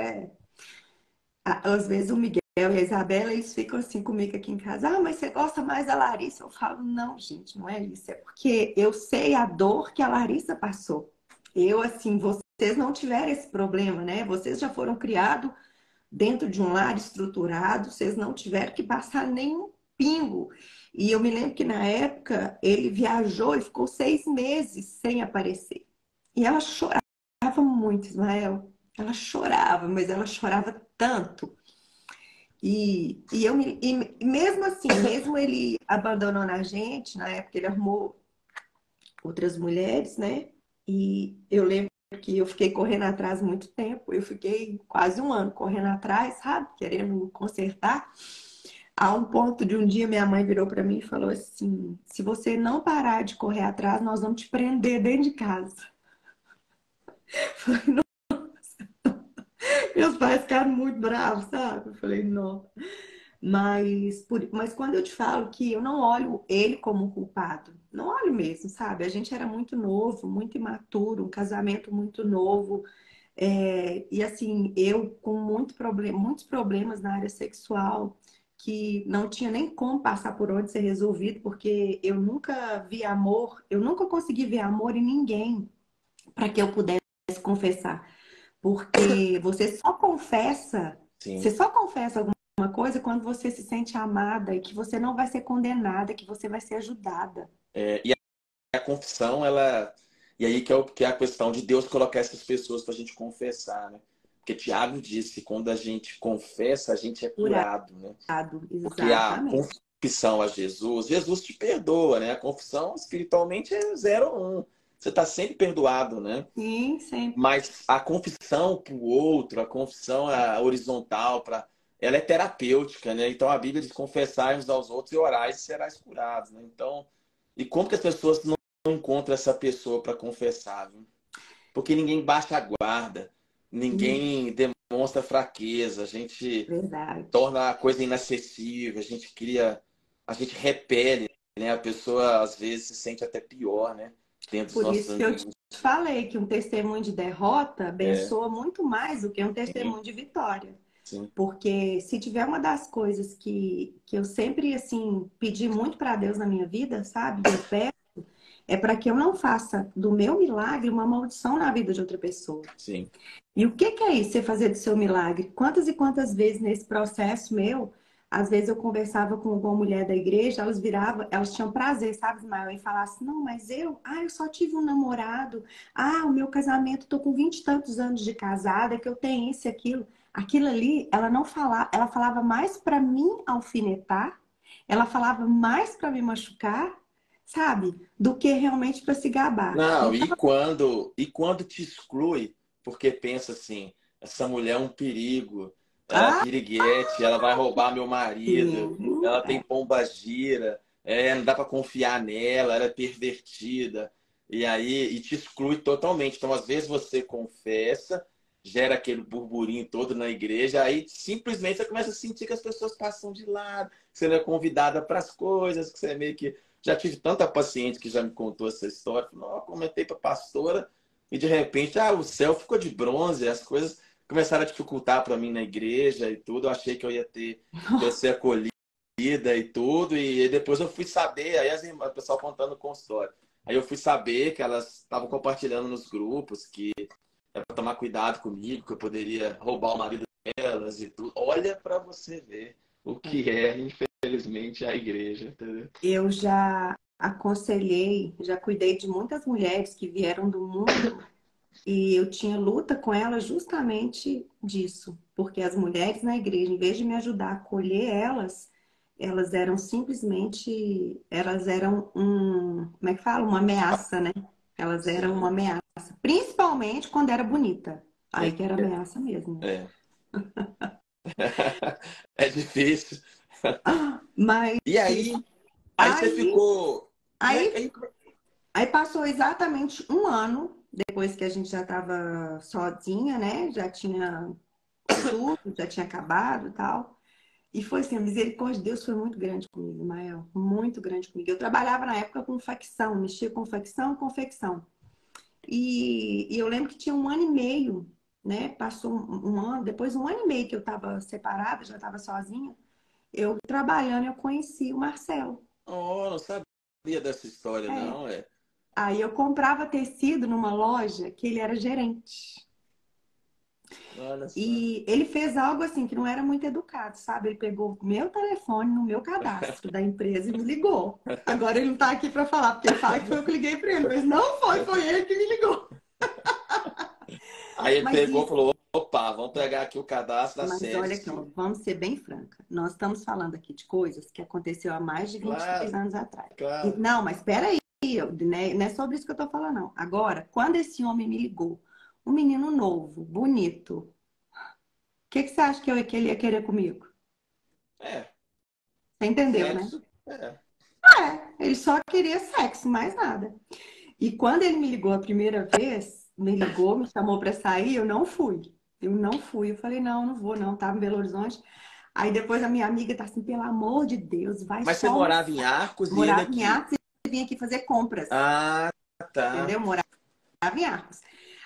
às vezes o Miguel e a Isabela, eles ficam assim comigo aqui em casa. Ah, mas você gosta mais da Larissa? Eu falo, não, gente, não é isso. É porque eu sei a dor que a Larissa passou. Eu, assim, vocês não tiveram esse problema, né? Vocês já foram criados dentro de um lar estruturado, vocês não tiveram que passar nenhum pingo. E eu me lembro que na época ele viajou e ficou 6 meses sem aparecer. E ela chorava muito, Ismael. Ela chorava, mas ela chorava tanto. E mesmo assim, mesmo ele abandonando a gente, na época ele arrumou outras mulheres, né? E eu lembro que eu fiquei correndo atrás muito tempo. Eu fiquei quase um ano correndo atrás, sabe? Querendo consertar. A um ponto de um dia minha mãe virou para mim e falou assim: se você não parar de correr atrás, nós vamos te prender dentro de casa. Eu falei, não. Meus pais ficaram muito bravos, sabe? Eu falei, não. Mas quando eu te falo que eu não olho ele como culpado, não olho mesmo, sabe? A gente era muito novo, muito imaturo, um casamento muito novo. E assim, eu com muitos problemas na área sexual, que não tinha nem como passar por onde ser resolvido, porque eu nunca vi amor, eu nunca consegui ver amor em ninguém para que eu pudesse confessar. Porque você sim. só confessa alguma coisa quando você se sente amada e que você não vai ser condenada, que você vai ser ajudada. E a confissão, ela. E aí que é a questão de Deus colocar essas pessoas para a gente confessar, né? Porque Tiago disse, quando a gente confessa, a gente é curado, né? Curado, Porque a exatamente. confissão a Jesus, Jesus te perdoa, né? A confissão espiritualmente é 0 ou 1. Você está sempre perdoado, né? Sim, sempre. Mas a confissão para o outro, a confissão horizontal, ela é terapêutica, né? Então a Bíblia diz confessar uns aos outros e orais e serás curados, né? Então, e como que as pessoas não encontram essa pessoa para confessar, viu? Porque ninguém baixa a guarda. Hum, ninguém demonstra fraqueza, a gente verdade. torna a coisa inacessível, a gente cria, a gente repele, né? A pessoa às vezes se sente até pior, né? Dentro dos Por nossos isso que eu te ambientes. falei que um testemunho de derrota É, abençoa muito mais do que um sim, testemunho de vitória. sim, Porque se tiver uma das coisas que eu sempre, assim, pedi muito para Deus na minha vida, sabe? E eu peço, é para que eu não faça do meu milagre uma maldição na vida de outra pessoa. sim. E o que que é isso, você fazer do seu milagre? Quantas e quantas vezes nesse processo meu, às vezes eu conversava com alguma mulher da igreja, elas viravam, elas tinham prazer, sabe, Ismael, em falar assim, não, mas eu só tive um namorado, o meu casamento, tô com 20 e tantos anos de casada, que eu tenho isso e aquilo. Aquilo ali, ela não falava, ela falava mais para mim alfinetar, ela falava mais para me machucar, sabe, do que realmente para se gabar. Não, Então, e quando te exclui, porque pensa assim, essa mulher é um perigo, ela é ah, piriguete, ela vai roubar meu marido, sim, ela tem pombagira, não dá para confiar nela, ela é pervertida, e aí e te exclui totalmente. Então, às vezes você confessa, gera aquele burburinho todo na igreja, aí simplesmente você começa a sentir que as pessoas passam de lado, que você não é convidada para as coisas, que você é meio que já tive tanta paciente que já me contou essa história. Não, eu comentei para a pastora e de repente, o céu ficou de bronze, as coisas começaram a dificultar para mim na igreja e tudo. Eu achei que eu ia ser acolhida e tudo. E depois eu fui saber, aí o pessoal contando com história. Aí eu fui saber que elas estavam compartilhando nos grupos que era para tomar cuidado comigo, que eu poderia roubar o marido delas e tudo. Olha para você ver o que é, infelizmente, a igreja, entendeu? eu já aconselhei, já cuidei de muitas mulheres que vieram do mundo e eu tinha luta com elas justamente disso, porque as mulheres na igreja, em vez de me ajudar a acolher elas, elas eram simplesmente, elas eram como é que fala? Uma ameaça, né? Elas eram uma Sim. ameaça, principalmente quando era bonita. Aí É, que era ameaça mesmo. é. É difícil. Mas E aí você aí, ficou. Como é, aí Aí passou exatamente um ano depois que a gente já estava sozinha, né? Já tinha tudo, já tinha acabado e tal. E foi assim, a misericórdia de Deus foi muito grande comigo, Mael. Muito grande comigo. Eu trabalhava na época com facção, mexia com facção e confecção. E eu lembro que tinha um ano e meio, né? Passou um ano, depois um ano e meio que eu estava separada, já estava sozinha. Eu trabalhando, eu conheci o Marcelo. Oh, não sabia dessa história, É. não, é. Aí eu comprava tecido numa loja que ele era gerente. Olha só. E ele fez algo assim que não era muito educado, sabe? Ele pegou meu telefone no meu cadastro da empresa e me ligou. Agora ele não tá aqui para falar, porque ele fala que foi eu que liguei para ele, mas não foi ele que me ligou. Aí ele Mas pegou e isso, falou: opa, vamos pegar aqui o cadastro da mas olha aqui, ó, Celeste. vamos ser bem franca. Nós estamos falando aqui de coisas que aconteceu há mais de 23 Claro, anos atrás. claro. Não, mas espera aí, né? Não é sobre isso que eu tô falando, não. Agora, quando esse homem me ligou, um menino novo, bonito, o que você acha que ele ia querer comigo? É, Você entendeu, né? sexo. É. Ele só queria sexo, mais nada. E quando ele me ligou a primeira vez, me ligou, me chamou para sair, eu não fui. Eu não fui. Eu falei, não, não vou, não. Tava em Belo Horizonte. Aí depois a minha amiga tá assim, pelo amor de Deus, vai Mas você só um. morava em Arcos e ele Morava em aqui. Atos e vinha aqui fazer compras. Ah, tá. Entendeu? Morava em Arcos.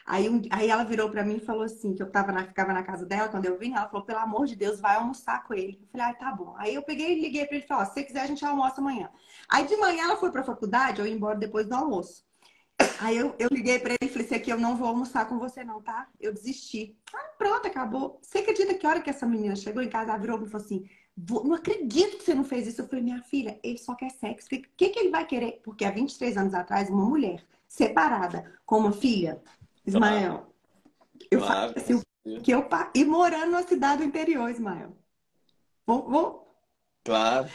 Aí ela virou para mim e falou assim, que ficava na casa dela, quando eu vim, ela falou, pelo amor de Deus, vai almoçar com ele. Eu falei, tá bom. Aí eu peguei e liguei para ele e falei, ó, se você quiser, a gente almoça amanhã. Aí de manhã ela foi para a faculdade, eu ia embora depois do almoço. Aí eu liguei pra ele e falei assim, aqui eu não vou almoçar com você não, tá? Eu desisti. Pronto, acabou. Você acredita que hora que essa menina chegou em casa, ela virou e falou assim, não acredito que você não fez isso. Eu falei, minha filha, ele só quer sexo. O que ele vai querer? Porque há 23 anos atrás, uma mulher separada com uma filha, Claro, Ismael, eu falei claro. Com assim, certeza. e morando numa cidade do interior, Ismael. Vou, Claro.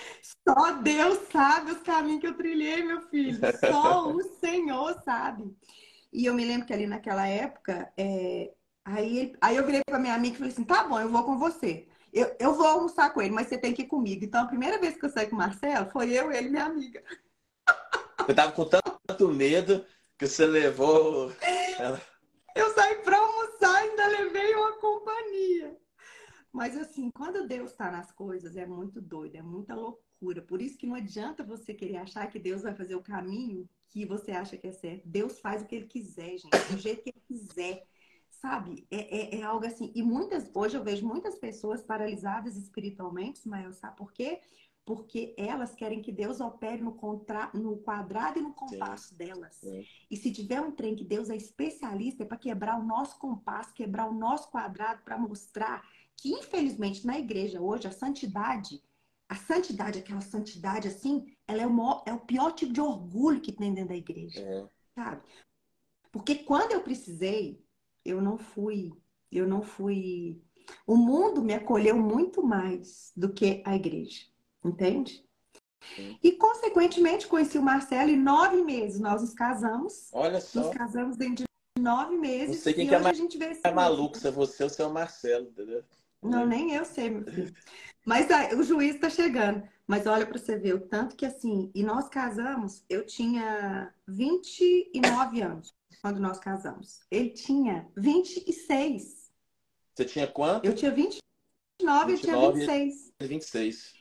Só Deus sabe os caminhos que eu trilhei, meu filho. Só o Senhor sabe. E eu me lembro que ali naquela época, aí eu virei pra minha amiga e falei assim: tá bom, eu vou com você. Eu vou almoçar com ele, mas você tem que ir comigo. Então, a primeira vez que eu saí com o Marcelo foi eu, ele e minha amiga. Você tava com tanto medo que você levou ela. Eu saí pra almoçar, ainda já levei uma companhia. Mas assim, quando Deus está nas coisas, é muito doido, é muita loucura. Por isso que não adianta você querer achar que Deus vai fazer o caminho que você acha que é certo. Deus faz o que ele quiser, gente, do jeito que ele quiser. Sabe? É algo assim. E hoje eu vejo muitas pessoas paralisadas espiritualmente, Ismael, sabe por quê? Porque elas querem que Deus opere no quadrado e no Sim, compasso delas. sim. E se tiver um trem que Deus é especialista, é para quebrar o nosso compasso, quebrar o nosso quadrado, para mostrar que, infelizmente, na igreja hoje, a santidade, aquela santidade assim, ela é o pior tipo de orgulho que tem dentro da igreja, É. sabe? Porque quando eu precisei, eu não fui, eu não fui. O mundo me acolheu muito mais do que a igreja, entende? Sim. E, consequentemente, conheci o Marcelo em 9 meses. Nós Olha nos só, casamos dentro de nove não sei meses quem e que é hoje a mais gente vê esse fruto. maluco, se é você ou se é o Marcelo, entendeu? Não, nem eu sei, meu filho. Mas o juiz está chegando. Mas olha para você ver, o tanto que assim. E nós casamos, eu tinha 29 anos quando nós casamos. Ele tinha 26. Você tinha Eu quanto? tinha 29 e ele tinha 29 26. e 26.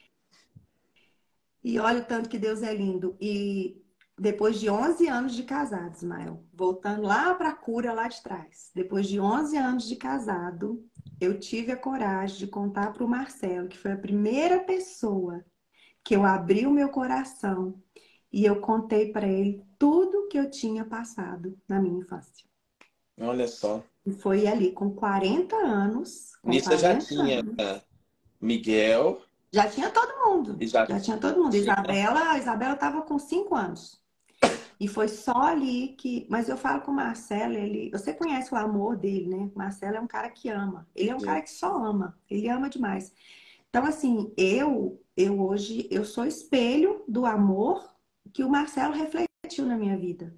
E olha o tanto que Deus é lindo. E depois de 11 anos de casados, Ismael, voltando lá para a cura lá de trás. Depois de 11 anos de casado, eu tive a coragem de contar para o Marcelo, que foi a primeira pessoa que eu abri o meu coração e eu contei para ele tudo que eu tinha passado na minha infância. Olha só. E foi ali com 40 anos, com Nisso você já 40 tinha anos, Miguel já tinha todo mundo. e já Já tinha todo mundo. tinha. A Isabela estava com 5 anos. E foi só ali que. Mas eu falo com o Marcelo, você conhece o amor dele, né? O Marcelo é um cara que ama. Ele é um cara que só ama. Ele ama demais. Então, assim, eu hoje, eu sou espelho do amor que o Marcelo refletiu na minha vida.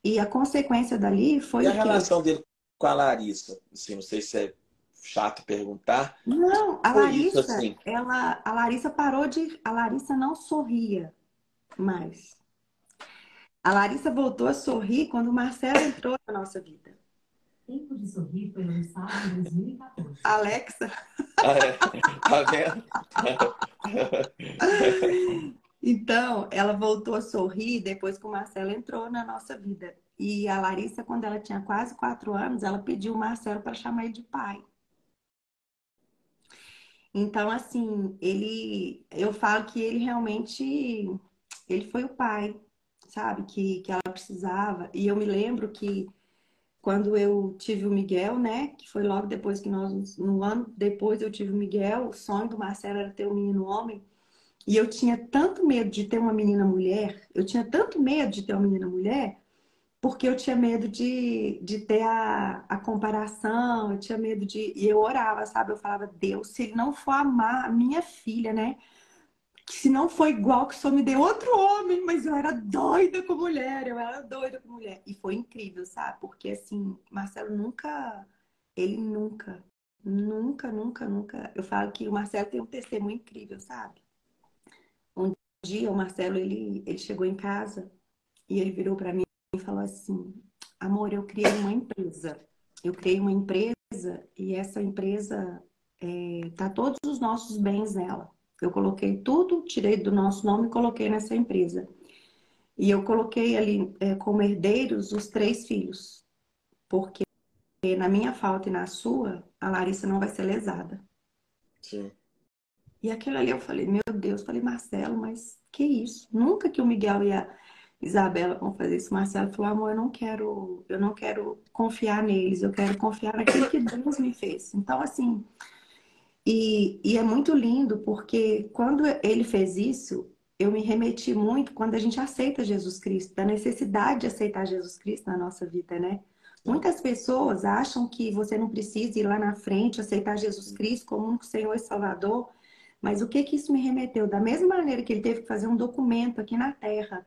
E a consequência dali E foi a o quê? relação dele com a Larissa? Assim, não sei se é chato perguntar. Não, Foi isso, assim. A Larissa não sorria mais. A Larissa voltou a sorrir quando o Marcelo entrou na nossa vida. Tempo de Sorrir foi lançado em 2014. Alexa. Ah, é. Tá vendo? Então, ela voltou a sorrir depois que o Marcelo entrou na nossa vida. E a Larissa, quando ela tinha quase 4 anos, ela pediu o Marcelo para chamar ele de pai. Então, assim, eu falo que ele realmente, ele foi o pai, sabe, que ela precisava. E eu me lembro que quando eu tive o Miguel, né, que foi logo depois que no ano depois eu tive o Miguel, o sonho do Marcelo era ter um menino homem. E eu tinha tanto medo de ter uma menina mulher, eu tinha tanto medo de ter uma menina mulher, porque eu tinha medo de ter a comparação, eu tinha medo de. E eu orava, sabe? Eu falava, Deus, se ele não for amar a minha filha, né? Que se não for igual, que só me dê outro homem, mas eu era doida com mulher, eu era doida com mulher. E foi incrível, sabe? Porque assim, Marcelo nunca, ele nunca, nunca, nunca, nunca. Eu falo que o Marcelo tem um testemunho incrível, sabe? Um dia o Marcelo, ele chegou em casa e ele virou para mim e falou assim: Amor, eu criei uma empresa. Eu criei uma empresa e essa empresa tá todos os nossos bens nela. Eu coloquei tudo, tirei do nosso nome e coloquei nessa empresa. E eu coloquei ali como herdeiros os 3 filhos, porque na minha falta e na sua, a Larissa não vai ser lesada. Sim. E aquilo ali eu falei, meu Deus, falei, Marcelo, mas que isso? Nunca que o Miguel e a Isabela vão fazer isso. Marcelo falou, amor, eu não quero confiar neles, eu quero confiar naquilo que Deus me fez. Então, assim, e é muito lindo porque quando ele fez isso, eu me remeti muito quando a gente aceita Jesus Cristo, da necessidade de aceitar Jesus Cristo na nossa vida, né? Sim. Muitas pessoas acham que você não precisa ir lá na frente, aceitar Jesus Cristo como único Senhor e Salvador, mas o que que isso me remeteu? Da mesma maneira que ele teve que fazer um documento aqui na Terra,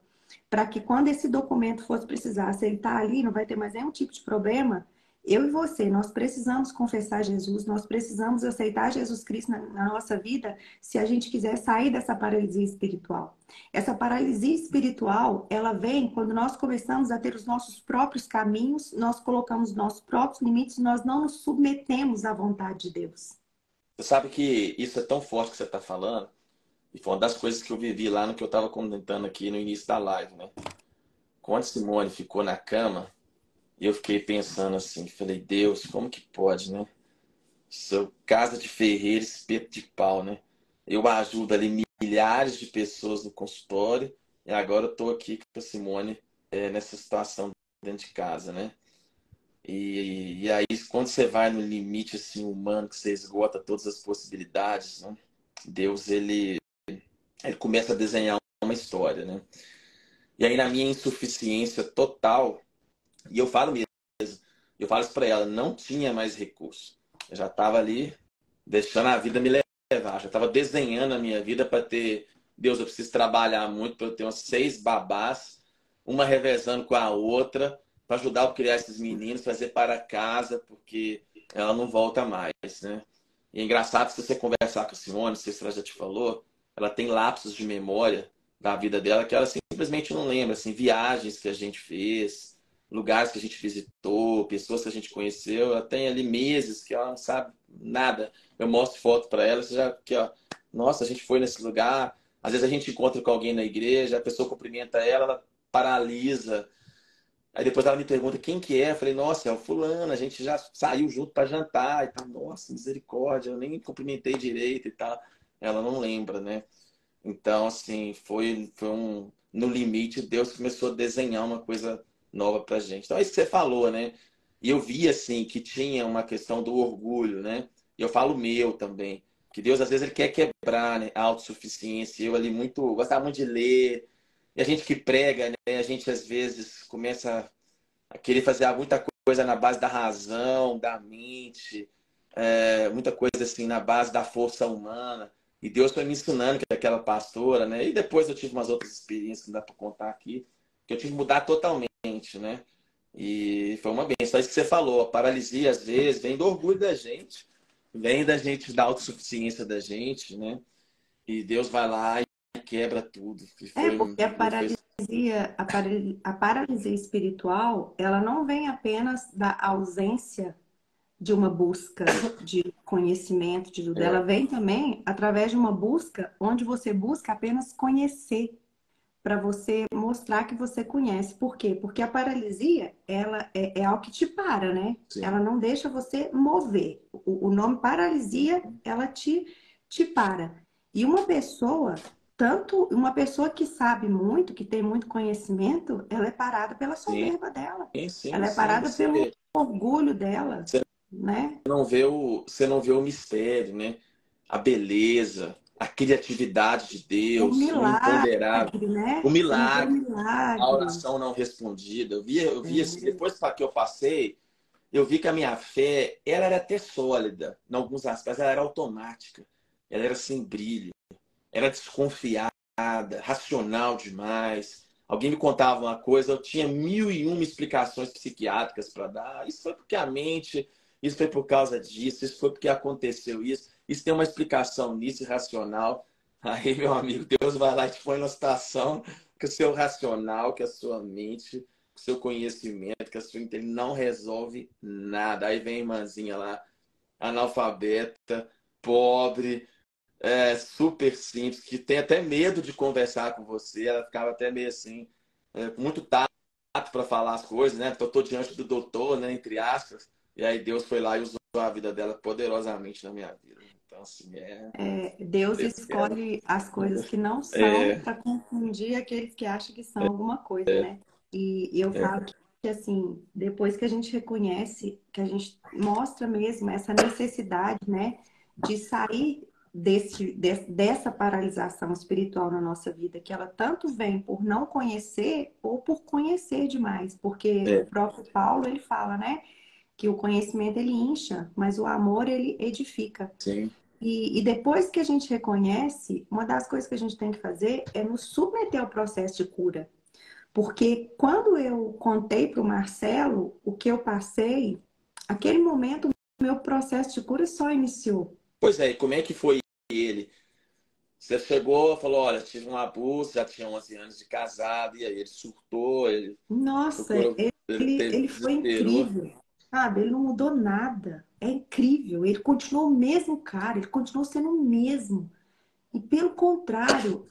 para que quando esse documento fosse precisar, se ele está ali, não vai ter mais nenhum tipo de problema, eu e você, nós precisamos confessar Jesus, nós precisamos aceitar Jesus Cristo na nossa vida se a gente quiser sair dessa paralisia espiritual. Essa paralisia espiritual, ela vem quando nós começamos a ter os nossos próprios caminhos, nós colocamos nossos próprios limites, nós não nos submetemos à vontade de Deus. Você sabe que isso é tão forte que você está falando, e foi uma das coisas que eu vivi lá no que eu estava comentando aqui no início da live, né? Quando Simone ficou na cama, eu fiquei pensando assim, falei, Deus, como que pode, né? Sou casa de ferreiro, espeto de pau, né? Eu ajudo ali milhares de pessoas no consultório e agora eu tô aqui com a Simone nessa situação dentro de casa, né? E aí, quando você vai no limite assim, humano, que você esgota todas as possibilidades, né? Deus, ele começa a desenhar uma história, né? E aí, na minha insuficiência total, e eu falo mesmo, eu falo isso pra ela, não tinha mais recurso. Eu já estava ali deixando a vida me levar, já estava desenhando a minha vida para ter. Deus, eu preciso trabalhar muito para eu ter umas 6 babás, uma revezando com a outra, para ajudar a criar esses meninos, trazer para casa, porque ela não volta mais, né? E é engraçado se você conversar com a Simone, não sei se ela já te falou, ela tem lapsos de memória da vida dela que ela simplesmente não lembra, assim, viagens que a gente fez, lugares que a gente visitou, pessoas que a gente conheceu, ela tem ali meses que ela não sabe nada. Eu mostro foto para ela, você já aqui, ó, nossa, a gente foi nesse lugar. Às vezes a gente encontra com alguém na igreja, a pessoa cumprimenta ela, ela paralisa. Aí depois ela me pergunta quem que é. Eu falei, nossa, é o fulano, a gente já saiu junto para jantar e tal. Nossa, misericórdia, eu nem cumprimentei direito e tal. Ela não lembra, né? Então, assim, foi um. No limite, Deus começou a desenhar uma coisa nova pra gente. Então, é isso que você falou, né? E eu vi, assim, que tinha uma questão do orgulho, né? E eu falo meu também. Que Deus, às vezes, ele quer quebrar, né? A autossuficiência. Eu ali muito. Gostava muito de ler. E a gente que prega, né? A gente, às vezes, começa a querer fazer muita coisa na base da razão, da mente. Muita coisa, assim, na base da força humana. E Deus foi me ensinando que aquela pastora, né? E depois eu tive umas outras experiências que não dá para contar aqui, que eu tive que mudar totalmente, né? E foi uma benção. É isso que você falou, a paralisia às vezes vem do orgulho da gente, vem da gente, da autossuficiência da gente, né? E Deus vai lá e quebra tudo. E Porque a Deus fez. paralisia, a paralisia espiritual, ela não vem apenas da ausência de uma busca de conhecimento, de tudo. Ela É, vem também através de uma busca onde você busca apenas conhecer, para você mostrar que você conhece. Por quê? Porque a paralisia, ela é algo que te para, né? sim. Ela não deixa você mover. O nome paralisia, ela te para. E uma pessoa, tanto uma pessoa que sabe muito, que tem muito conhecimento, ela é parada pela Sim, soberba dela. sim, Ela é sim. parada pelo orgulho dela, né? Você não vê o mistério, né? A beleza, a criatividade de O Deus, o imponderável, milagre, né? o Você não vê o milagre, a milagre. oração não respondida. Eu vi assim, É, depois que eu passei, eu vi que a minha fé, ela era até sólida, em alguns aspectos, ela era automática, ela era sem brilho, era desconfiada, racional demais. Alguém me contava uma coisa, eu tinha 1001 explicações psiquiátricas para dar. Isso foi porque a mente, isso foi por causa disso, isso foi porque aconteceu isso tem uma explicação nisso, racional. Aí, meu amigo, Deus vai lá e te põe na situação que o seu racional, que a sua mente, que o seu conhecimento, que a sua inteligência não resolve nada. Aí vem a irmãzinha lá, analfabeta, pobre, super simples, que tem até medo de conversar com você. Ela ficava até meio assim, muito tato para falar as coisas, né? Porque eu tô diante do doutor, né? Entre aspas. E aí Deus foi lá e usou a vida dela poderosamente na minha vida. Então, assim, Deus Deus quebra. escolhe as coisas que não são É, para confundir aqueles que acham que são alguma coisa, né? E eu é, falo que, assim, depois que a gente reconhece, que a gente mostra mesmo essa necessidade, né, de sair dessa paralisação espiritual na nossa vida, que ela tanto vem por não conhecer ou por conhecer demais, porque o é, próprio Paulo, ele fala, né, que o conhecimento ele incha, mas o amor ele edifica. sim, E depois que a gente reconhece, uma das coisas que a gente tem que fazer é nos submeter ao processo de cura. Porque quando eu contei para o Marcelo o que eu passei, aquele momento, o meu processo de cura só iniciou. Pois é, e como é que foi ele? Você chegou, falou, olha, tive um abuso, já tinha 11 anos de casado, e aí ele surtou, ele Nossa, procurou, ele teve, ele foi desesperou. incrível, sabe? Ele não mudou nada. É incrível. Ele continuou o mesmo cara, ele continuou sendo o mesmo. E pelo contrário,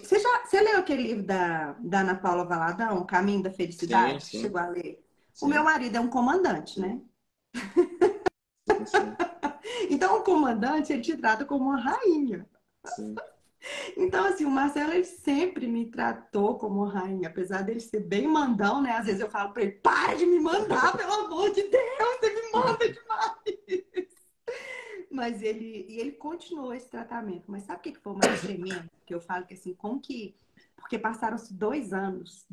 você leu aquele livro da Ana Paula Valadão, Caminho da Sim, Felicidade? sim, Chegou a ler? O meu sim, marido é um comandante, né? sim, sim, Então, o comandante, ele te trata como uma rainha. sim. Então, assim, o Marcelo, ele sempre me tratou como uma rainha, apesar dele ser bem mandão, né? Às vezes eu falo pra ele, para de me mandar, pelo amor de Deus, você me manda demais. E ele continuou esse tratamento. Mas sabe o que foi o mais tremendo? Que eu falo que assim, como que. Porque passaram-se 2 anos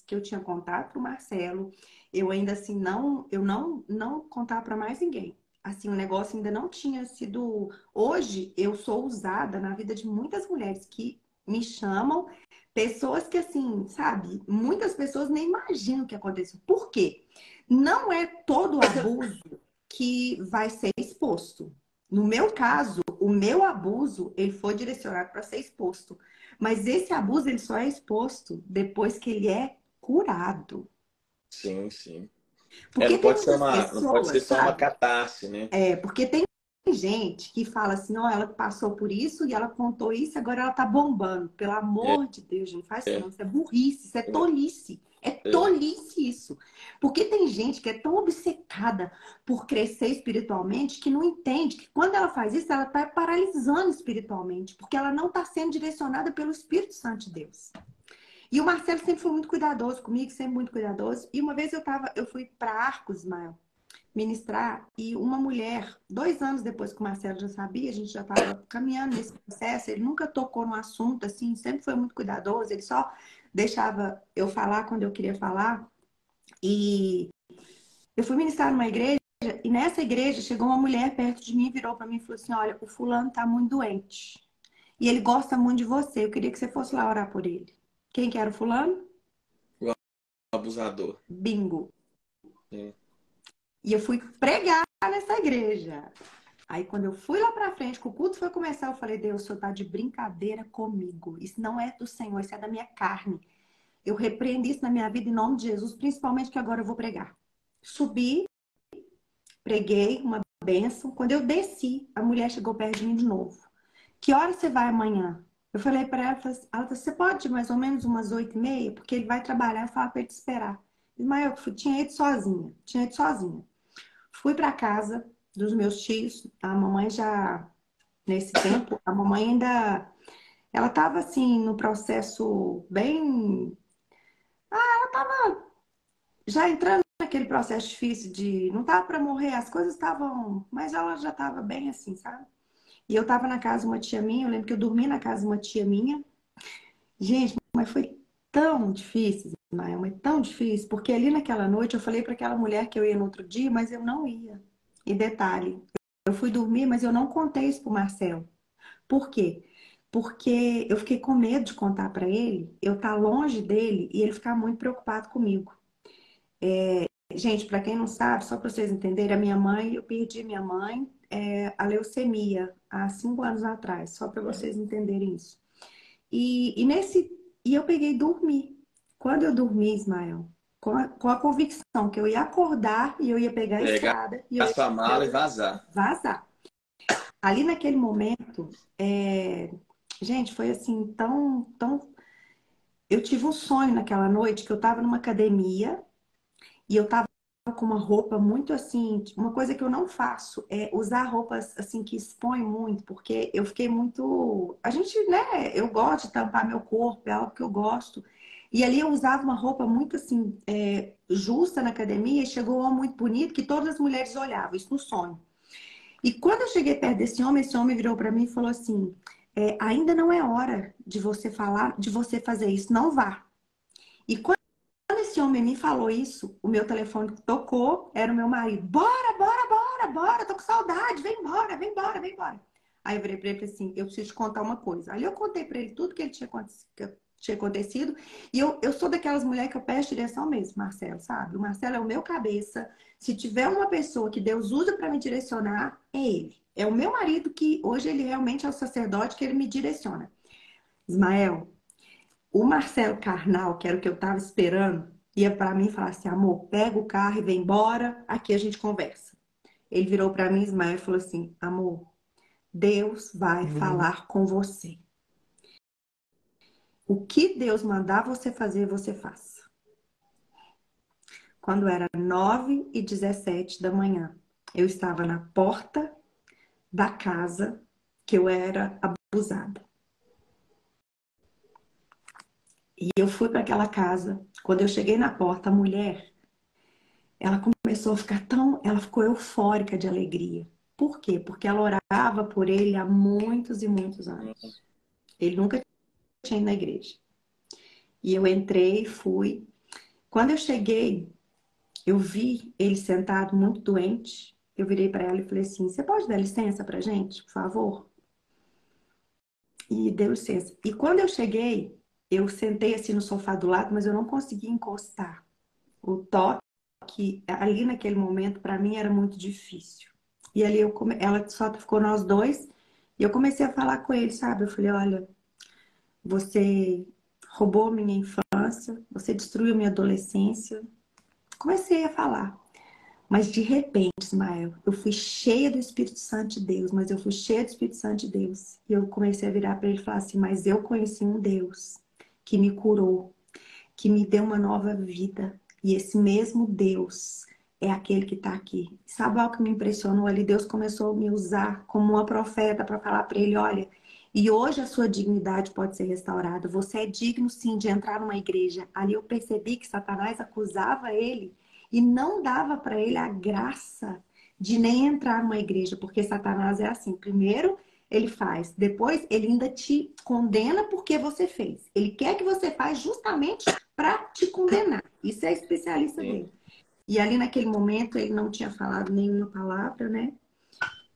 que eu tinha contato com o Marcelo. Eu ainda assim eu não contava para mais ninguém. Assim, o negócio ainda não tinha sido. Hoje eu sou usada na vida de muitas mulheres que me chamam, pessoas que assim, sabe, muitas pessoas nem imaginam o que aconteceu. Por quê? Não é todo abuso que vai ser exposto. No meu caso, o meu abuso, ele foi direcionado para ser exposto. Mas esse abuso, ele só é exposto depois que ele é curado. Sim, sim. É, Porque tem muitas não pode ser pessoas, só uma sabe? catarse, né? Porque tem gente que fala assim, ó, ela passou por isso e ela contou isso, agora ela tá bombando. Pelo É, amor de Deus, gente, não faz isso é, não. Isso é burrice, isso é tolice. É é. tolice isso. Porque tem gente que é tão obcecada por crescer espiritualmente que não entende que quando ela faz isso, ela tá paralisando espiritualmente, porque ela não está sendo direcionada pelo Espírito Santo de Deus. E o Marcelo sempre foi muito cuidadoso comigo, sempre muito cuidadoso. E uma vez eu fui para Arcos, Ismael, ministrar e uma mulher, 2 anos depois que o Marcelo já sabia, a gente já estava caminhando nesse processo, ele nunca tocou no assunto, assim, sempre foi muito cuidadoso, ele só deixava eu falar quando eu queria falar. E eu fui ministrar numa igreja e nessa igreja chegou uma mulher perto de mim, virou para mim e falou assim: Olha, o fulano está muito doente e ele gosta muito de você, eu queria que você fosse lá orar por ele. Quem que era o fulano? O abusador. Bingo. Sim. E eu fui pregar nessa igreja. Aí, quando eu fui lá pra frente, que o culto foi começar, eu falei, Deus, o Senhor tá de brincadeira comigo. Isso não é do Senhor, isso é da minha carne. Eu repreendo isso na minha vida em nome de Jesus, principalmente que agora eu vou pregar. Subi, preguei uma bênção. Quando eu desci, a mulher chegou perto de mim de novo. Que hora você vai amanhã? Eu falei pra ela, ela falou, você pode ir mais ou menos umas 8h30? Porque ele vai trabalhar, eu falo pra ele te esperar. Mas eu tinha ido sozinha. Fui pra casa dos meus tios, a mamãe já nesse tempo, a mamãe ainda, ela estava assim no processo bem, ela estava já entrando naquele processo difícil de não tava para morrer, as coisas estavam, mas ela já estava bem assim, sabe? E eu estava na casa de uma tia minha, eu lembro que eu dormi na casa de uma tia minha. Gente, mas foi tão difícil, Ismael, mas tão difícil, porque ali naquela noite eu falei para aquela mulher que eu ia no outro dia, mas eu não ia. E detalhe, eu fui dormir, mas eu não contei isso pro Marcelo. Por quê? Porque eu fiquei com medo de contar para ele, eu estar longe dele e ele ficar muito preocupado comigo. Gente, para quem não sabe, só para vocês entenderem, eu perdi minha mãe, a leucemia, há 5 anos atrás, só para vocês entenderem isso. E eu peguei e dormi. Quando eu dormi, Ismael, com a convicção que eu ia acordar e eu ia pegar a Pegar estrada e a sua mala e vazar. vazar. Ali naquele momento, gente, foi assim, tão. Eu tive um sonho naquela noite que eu estava numa academia e eu estava com uma roupa muito assim, uma coisa que eu não faço é usar roupas assim que expõem muito, porque eu fiquei muito. A gente, né? Eu gosto de tampar meu corpo, é algo que eu gosto. E ali eu usava uma roupa muito assim, justa na academia, e chegou um homem muito bonito que todas as mulheres olhavam, isso no sonho. E quando eu cheguei perto desse homem, esse homem virou para mim e falou assim: ainda não é hora de você falar, de você fazer isso, não vá. E quando esse homem me falou isso, o meu telefone tocou, era o meu marido. Bora, bora, bora, bora, tô com saudade, vem embora, vem embora, vem embora. Aí eu virei pra ele e falei assim: eu preciso te contar uma coisa. Aí eu contei pra ele tudo que ele tinha acontecido, tinha acontecido. E eu sou daquelas mulheres que eu peço direção mesmo, Marcelo, sabe? O Marcelo é o meu cabeça. Se tiver uma pessoa que Deus usa para me direcionar, é ele. É o meu marido que hoje ele realmente é o sacerdote que ele me direciona. Ismael, o Marcelo carnal, que era o que eu estava esperando, ia para mim e falar assim, amor, pega o carro e vem embora, aqui a gente conversa. Ele virou para mim, Ismael, e falou assim, amor, Deus vai falar com você. O que Deus mandar você fazer, você faz. Quando era 9h17 da manhã, eu estava na porta da casa que eu era abusada. E eu fui para aquela casa. Quando eu cheguei na porta, a mulher, ela começou a ficar ela ficou eufórica de alegria. Por quê? Porque ela orava por ele há muitos e muitos anos. Ele nunca tinha ido na igreja. E eu entrei, fui. Quando eu cheguei, eu vi ele sentado muito doente. Eu virei para ela e falei assim: você pode dar licença para gente, por favor? E deu licença. E quando eu cheguei, eu sentei assim no sofá do lado, mas eu não conseguia encostar. O toque ali naquele momento para mim era muito difícil. E ali ela só ficou nós dois e eu comecei a falar com ele, sabe? Eu falei: olha, você roubou minha infância, você destruiu minha adolescência. Comecei a falar. Mas de repente, Ismael, eu fui cheia do Espírito Santo de Deus, mas eu fui cheia do Espírito Santo de Deus. E eu comecei a virar para ele e falar assim: mas eu conheci um Deus que me curou, que me deu uma nova vida. E esse mesmo Deus é aquele que está aqui. Sabe algo que me impressionou ali? Deus começou a me usar como uma profeta para falar para ele: olha, e hoje a sua dignidade pode ser restaurada. Você é digno sim de entrar numa igreja. Ali eu percebi que Satanás acusava ele e não dava para ele a graça de nem entrar numa igreja, porque Satanás é assim. Primeiro ele faz, depois ele ainda te condena porque você fez. Ele quer que você faz justamente para te condenar. Isso é especialista Sim. dele. E ali naquele momento ele não tinha falado nenhuma palavra, né?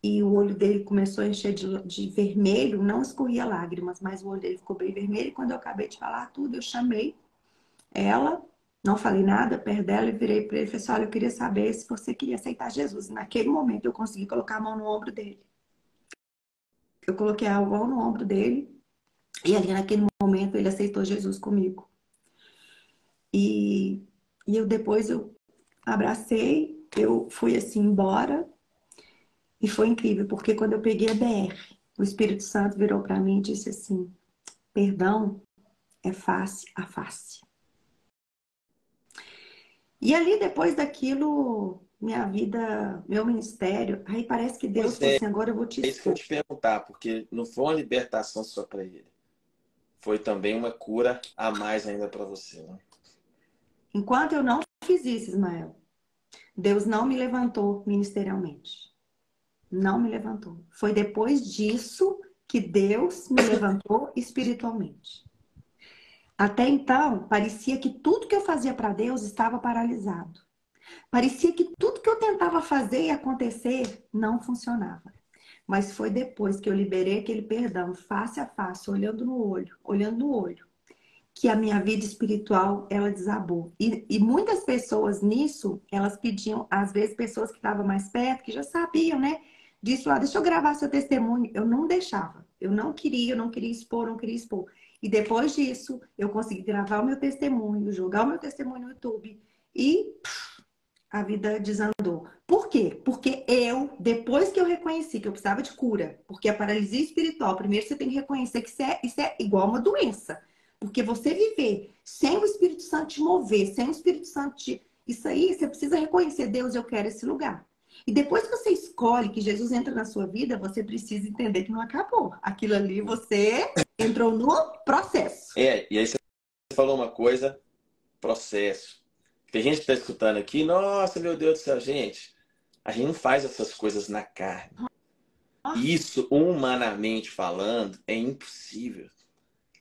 E o olho dele começou a encher de vermelho, não escorria lágrimas, mas o olho dele ficou bem vermelho. E quando eu acabei de falar tudo, eu chamei ela, não falei nada perto dela e virei para ele e falei assim: olha, eu queria saber se você queria aceitar Jesus. E naquele momento eu consegui colocar a mão no ombro dele. Eu coloquei a mão no ombro dele e ali naquele momento ele aceitou Jesus comigo. E, depois eu abracei, eu fui assim embora e foi incrível, porque quando eu peguei a BR, o Espírito Santo virou para mim e disse assim: perdão é face a face. E ali depois daquilo, minha vida, meu ministério, aí parece que Deus Pois falou é, assim: agora eu vou te é isso que eu expor. te perguntar, porque não foi uma libertação só para ele. Foi também uma cura a mais ainda para você, né? Enquanto eu não fiz isso, Ismael, Deus não me levantou ministerialmente. Não me levantou. Foi depois disso que Deus me levantou espiritualmente. Até então, parecia que tudo que eu fazia para Deus estava paralisado. Parecia que tudo que eu tentava fazer e acontecer não funcionava. Mas foi depois que eu liberei aquele perdão face a face, olhando no olho, que a minha vida espiritual, ela desabou. E muitas pessoas nisso, elas pediam, às vezes pessoas que estavam mais perto, que já sabiam, né? Disso lá, deixa eu gravar seu testemunho. Eu não deixava. Eu não queria expor, não queria expor. E depois disso, eu consegui gravar o meu testemunho, jogar o meu testemunho no YouTube e a vida desandou. Por quê? Porque depois que eu reconheci que eu precisava de cura, porque a paralisia espiritual, primeiro você tem que reconhecer que isso é igual uma doença. Porque você viver sem o Espírito Santo te mover, sem o Espírito Santo te... Isso aí, você precisa reconhecer, Deus, eu quero esse lugar. E depois que você escolhe que Jesus entra na sua vida, você precisa entender que não acabou. Aquilo ali, você entrou no processo. E aí você falou uma coisa, processo. Tem gente que está escutando aqui, nossa, meu Deus do céu, gente, a gente não faz essas coisas na carne. Isso, humanamente falando, é impossível.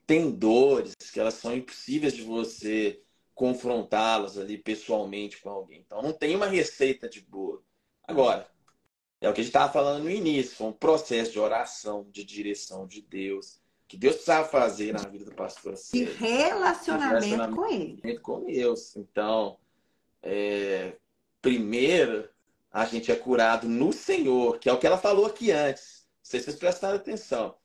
Tem dores que elas são impossíveis de você confrontá-las ali pessoalmente com alguém. Então não tem uma receita de bolo. Agora, é o que a gente estava falando no início, foi um processo de oração, de direção de Deus. que Deus precisava fazer na vida do pastor De Sérgio. De relacionamento relacionamento com ele. com Deus. Então, primeiro, a gente é curado no Senhor, que é o que ela falou aqui antes. Não sei se vocês prestaram atenção.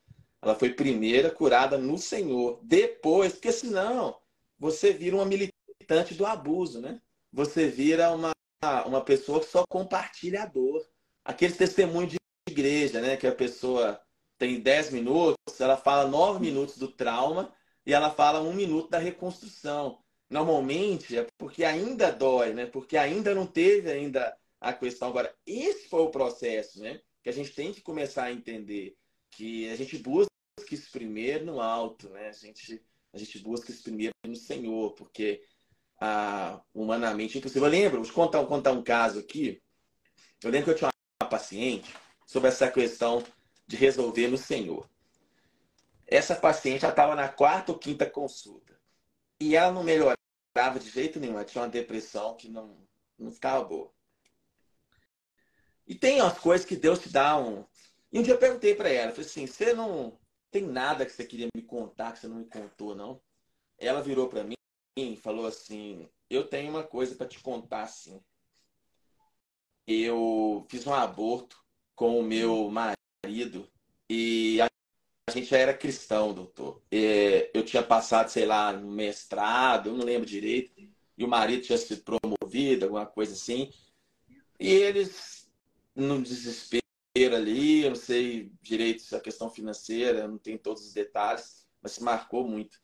Ela foi primeira curada no Senhor. Depois, porque senão você vira uma militante do abuso, né? Você vira uma pessoa que só compartilha a dor. Aquele testemunho de igreja, né? Que a pessoa tem 10 minutos, ela fala 9 minutos do trauma e ela fala 1 minuto da reconstrução. Normalmente é porque ainda dói, né? Porque ainda não teve ainda a questão. Agora, esse foi o processo, né? Que a gente tem que começar a entender. Que a gente busca isso primeiro no alto, né? A gente busca isso primeiro no Senhor, porque humanamente, inclusive, eu lembro, vou contar um caso aqui. Eu lembro que eu tinha uma paciente sobre essa questão de resolver no Senhor. Essa paciente já estava na 4ª ou 5ª consulta. E ela não melhorava de jeito nenhum. Ela tinha uma depressão que não ficava boa. E tem umas coisas que Deus te dá um... E um dia eu perguntei para ela, falei assim, você não tem nada que você queria me contar, que você não me contou, não? Ela virou para mim e falou assim, eu tenho uma coisa para te contar, sim. Eu fiz um aborto com o meu marido e a gente já era cristão, doutor. Eu tinha passado, sei lá, no mestrado, eu não lembro direito, e o marido tinha sido promovido, alguma coisa assim. E eles, no desespero ali, eu não sei direito a questão financeira, eu não tenho todos os detalhes, mas se marcou muito.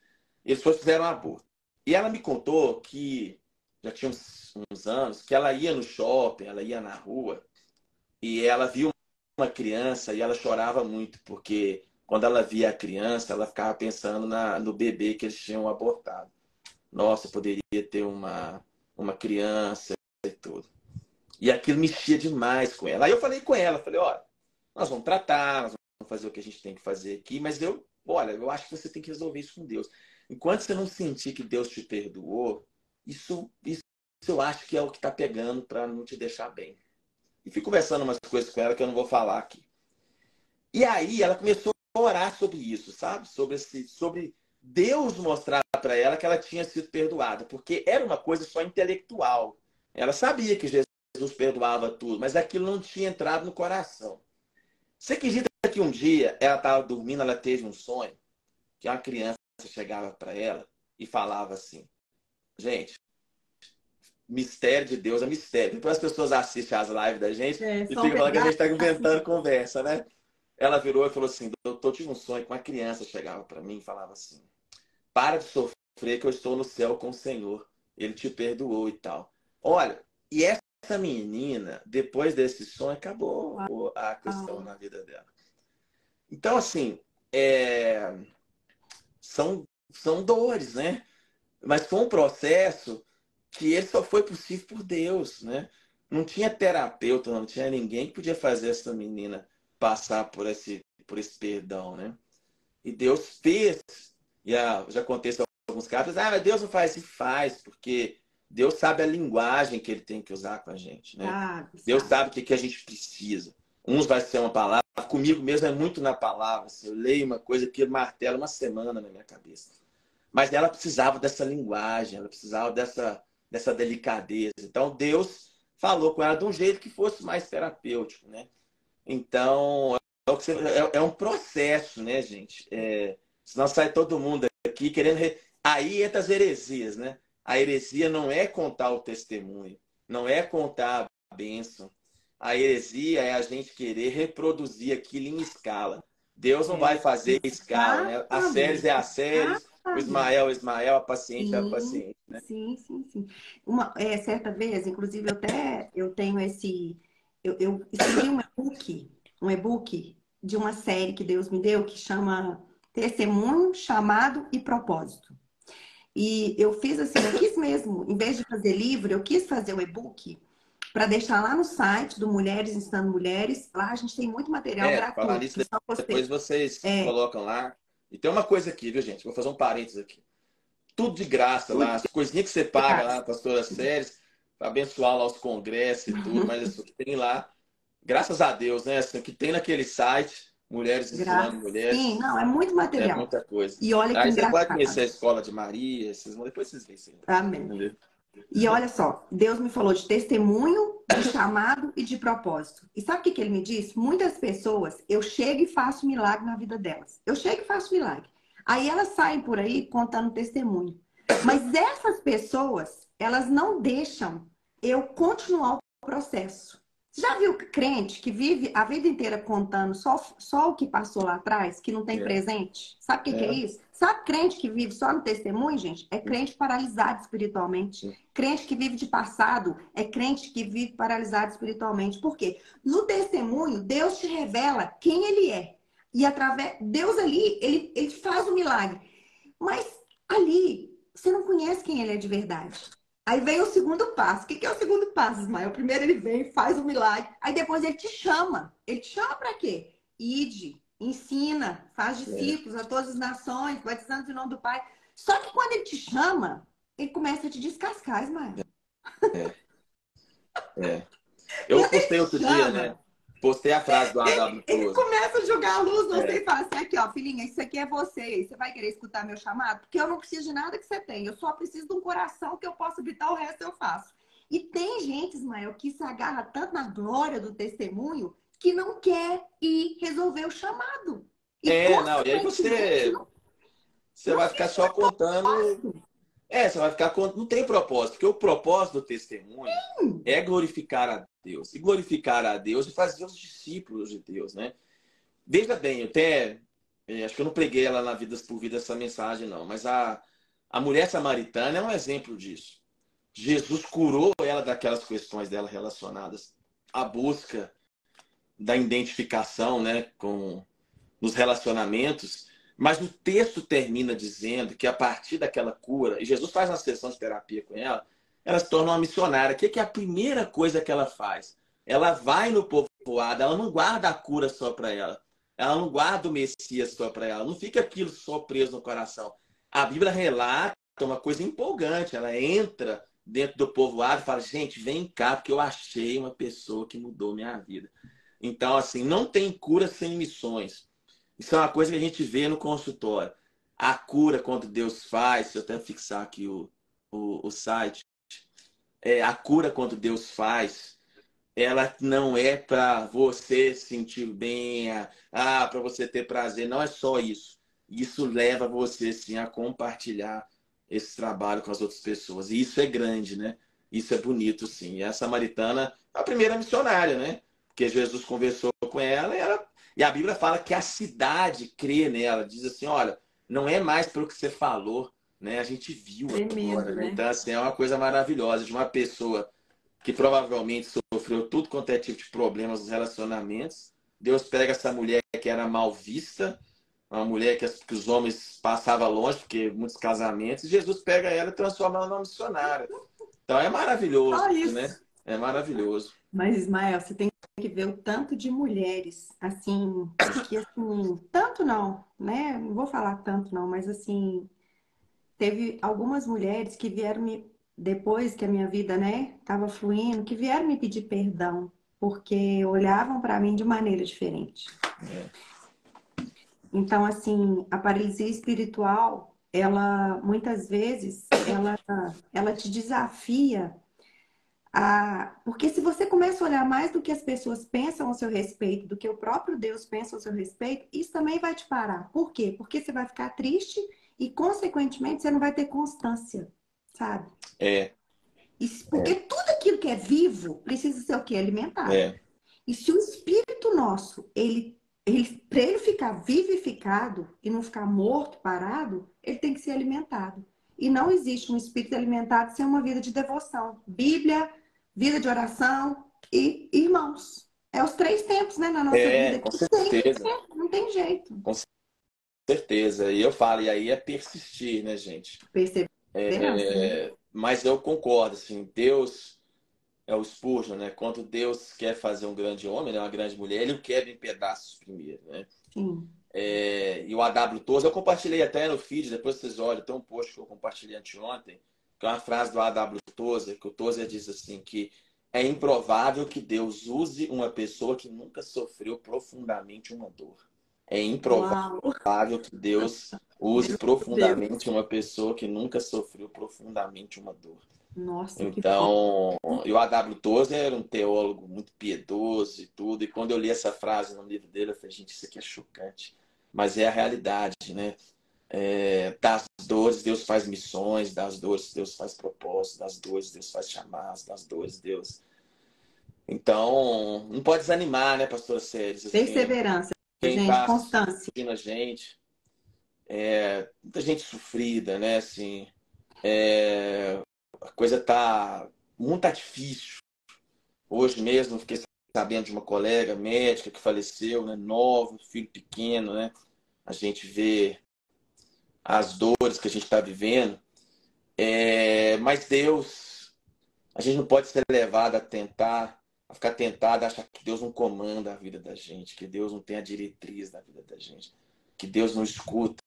Eles fizeram um aborto. E ela me contou que já tinha uns anos, que ela ia no shopping, ela ia na rua, e ela viu uma criança e ela chorava muito, porque quando ela via a criança, ela ficava pensando no bebê que eles tinham abortado. Nossa, poderia ter uma criança e tudo. E aquilo mexia demais com ela. Aí eu falei com ela, falei, olha, nós vamos tratar, nós vamos fazer o que a gente tem que fazer aqui, mas olha, eu acho que você tem que resolver isso com Deus. Enquanto você não sentir que Deus te perdoou, isso eu acho que é o que está pegando para não te deixar bem. E fui conversando umas coisas com ela que eu não vou falar aqui. E aí ela começou a orar sobre isso, sabe? Sobre Deus mostrar para ela que ela tinha sido perdoada, porque era uma coisa só intelectual. Ela sabia que Jesus perdoava tudo, mas aquilo não tinha entrado no coração. Você acredita que um dia ela estava dormindo, ela teve um sonho, que uma criança chegava para ela e falava assim, gente, mistério de Deus é mistério. Depois as pessoas assistem as lives da gente e São ficam falando que a gente está inventando pedaços. conversa, né? Ela virou e falou assim, doutor, tive um sonho que uma criança chegava para mim e falava assim, para de sofrer que eu estou no céu com o Senhor. Ele te perdoou e tal. Olha, e essa menina, depois desse sonho, acabou a questão na vida dela. Então, assim, são dores, né? Mas foi um processo que ele só foi possível por Deus, né? Não tinha terapeuta, não tinha ninguém que podia fazer essa menina passar por esse perdão, né? E Deus fez. E já aconteceu alguns casos, mas Deus não faz. E faz, porque Deus sabe a linguagem que ele tem que usar com a gente, né? Deus sabe o que a gente precisa. Uns vai ser uma palavra, comigo mesmo é muito na palavra. Assim, eu leio uma coisa que martela uma semana na minha cabeça. Mas ela precisava dessa linguagem, ela precisava dessa delicadeza. Então Deus falou com ela de um jeito que fosse mais terapêutico, né? Então é um processo, né, gente? Senão sai todo mundo aqui querendo. Aí entra as heresias, né? A heresia não é contar o testemunho, não é contar a bênção. A heresia é a gente querer reproduzir aquilo em escala. Deus não vai fazer escala, né? As séries é as séries, o Ismael é o Ismael, a paciente é a Sim, paciente, né? sim, sim, sim. Certa vez, inclusive, eu tenho esse. Eu escrevi um e-book de uma série que Deus me deu que chama Testemunho, Chamado e Propósito. E eu fiz assim, eu quis mesmo, em vez de fazer livro, eu quis fazer o e-book para deixar lá no site do Mulheres Ensinando Mulheres. Lá a gente tem muito material Falar gratuito, nisso, que só depois você. vocês É, colocam lá. E tem uma coisa aqui, viu, gente? Vou fazer um parênteses aqui. Tudo de graça tudo lá, as coisinhas que você de paga lá, graça. pastora Séries, para abençoar lá os congressos e tudo, mas isso que tem lá, graças a Deus, né? Assim, o que tem naquele site, mulheres ensinando Graças. Sim, mulheres. não, é muito É material. muita coisa. E olha que Aí você pode engraçado. conhecer a escola de Maria, depois vocês veem isso aí. Amém. Entendeu? E olha só, Deus me falou de testemunho, de chamado e de propósito. E sabe o que que ele me disse? Muitas pessoas, eu chego e faço milagre na vida delas. Eu chego e faço milagre. Aí elas saem por aí contando testemunho. Mas essas pessoas, elas não deixam eu continuar o processo. Você já viu crente que vive a vida inteira contando só o que passou lá atrás, que não tem É. presente? Sabe o que que é É. isso? Sabe crente que vive só no testemunho, gente? É crente paralisado espiritualmente. Crente que vive de passado é crente que vive paralisado espiritualmente. Por quê? No testemunho, Deus te revela quem ele é. E através Deus ali, ele faz o milagre. Mas ali, você não conhece quem ele é de verdade. Aí vem o segundo passo. O que é o segundo passo, Ismael? Primeiro ele vem, faz o milagre. Aí depois ele te chama. Ele te chama para quê? Ide, ensina, faz discípulos a todas as nações, batizando em nome do Pai. Só que quando ele te chama, ele começa a te descascar, Ismael. É. Eu Quando ele postei te outro dia, né? chama, Postei a frase do A.W. ele Tozer. começa a jogar a luz no você É. e fala assim, aqui ó, filhinha, isso aqui é você. Você vai querer escutar meu chamado? Porque eu não preciso de nada que você tem. Eu só preciso de um coração que eu possa habitar, o resto eu faço. E tem gente, Ismael, que se agarra tanto na glória do testemunho que não quer ir resolver o chamado. E, Não, e aí consequentemente, você não vai ficar só contando. gosta. Você vai ficar contando. Não tem propósito, porque o propósito do testemunho é glorificar a Deus. E glorificar a Deus e fazer os discípulos de Deus, né? Veja bem, eu até. Acho que eu não preguei ela na Vidas por Vida essa mensagem, não. Mas a mulher samaritana é um exemplo disso. Jesus curou ela daquelas questões dela relacionadas à busca da identificação, né, com nos relacionamentos, mas o texto termina dizendo que a partir daquela cura, e Jesus faz uma sessão de terapia com ela, ela se torna uma missionária. O que é a primeira coisa que ela faz? Ela vai no povoado, ela não guarda a cura só para ela. Ela não guarda o Messias só para ela. Não fica aquilo só preso no coração. A Bíblia relata uma coisa empolgante. Ela entra dentro do povoado e fala, gente, vem cá, porque eu achei uma pessoa que mudou minha vida. Então, assim, não tem cura sem missões. Isso é uma coisa que a gente vê no consultório. A cura, quando Deus faz, se eu até fixar aqui o site, a cura, quando Deus faz, ela não é para você se sentir bem, para você ter prazer. Não é só isso. Isso leva você, sim, a compartilhar esse trabalho com as outras pessoas. E isso é grande, né? Isso é bonito, sim. E a samaritana, a primeira missionária, né? Porque Jesus conversou com ela e a Bíblia fala que a cidade crê nela. Diz assim, olha, não é mais pelo que você falou, né? A gente viu agora, Tremendo, né? né? Então, assim, é uma coisa maravilhosa de uma pessoa que provavelmente sofreu tudo quanto é tipo de problemas nos relacionamentos. Deus pega essa mulher que era mal vista, uma mulher que os homens passavam longe, porque muitos casamentos, e Jesus pega ela e transforma ela numa missionária. Então é maravilhoso, Só né? isso. É maravilhoso. Mas, Ismael, você tem que ver o tanto de mulheres, assim, que assim, tanto não, né? Não vou falar tanto não, mas assim, teve algumas mulheres que vieram me, depois que a minha vida, né, estava fluindo, que vieram me pedir perdão, porque olhavam para mim de maneira diferente. Então, assim, a paralisia espiritual, ela muitas vezes, ela te desafia. Porque se você começa a olhar mais do que as pessoas pensam a seu respeito, do que o próprio Deus pensa a seu respeito, isso também vai te parar. Por quê? Porque você vai ficar triste e, consequentemente, você não vai ter constância, sabe? É, Porque tudo aquilo que é vivo precisa ser o quê? Alimentado. é. E se o espírito nosso, para ele ficar vivificado e não ficar morto, parado, ele tem que ser alimentado. E não existe um espírito alimentado sem uma vida de devoção. Bíblia, vida de oração e irmãos. É os três tempos, né, na nossa vida Com que tem que certeza. ter, não tem jeito. Com certeza. E eu falo, e aí é persistir, né, gente? Perseverança, né? Mas eu concordo, assim, Deus é o Spurgeon, né? Quando Deus quer fazer um grande homem, né, uma grande mulher, ele o quebra em pedaços primeiro, né? Sim. E o A.W. Tozer, eu compartilhei até no feed, depois vocês olham, tem um post que eu compartilhei anteontem, que é uma frase do A.W. Tozer, que o Tozer diz assim, que é improvável que Deus use uma pessoa que nunca sofreu profundamente uma dor. É Uau! improvável que Deus use Meu Deus! profundamente uma pessoa que nunca sofreu profundamente uma dor. Nossa, que forte! Então, e o A.W. Tozer era um teólogo muito piedoso e tudo, e quando eu li essa frase no livro dele, eu falei, gente, isso aqui é chocante. Mas é a realidade, né? Das dores, Deus faz missões, das dores, Deus faz propósitos, das dores, Deus faz chamados, das dores, Deus. Então, não pode desanimar, né, pastora Séries? Assim, Perseverança, quem gente, está constância. assistindo a gente, muita gente sofrida, né? Assim, a coisa tá muito difícil. Hoje mesmo, fiquei sabendo de uma colega médica que faleceu, né? Nova, filho pequeno, né? A gente vê as dores que a gente está vivendo. Mas Deus, a gente não pode ser levado a ficar tentado a achar que Deus não comanda a vida da gente, que Deus não tem a diretriz da vida da gente, que Deus não escuta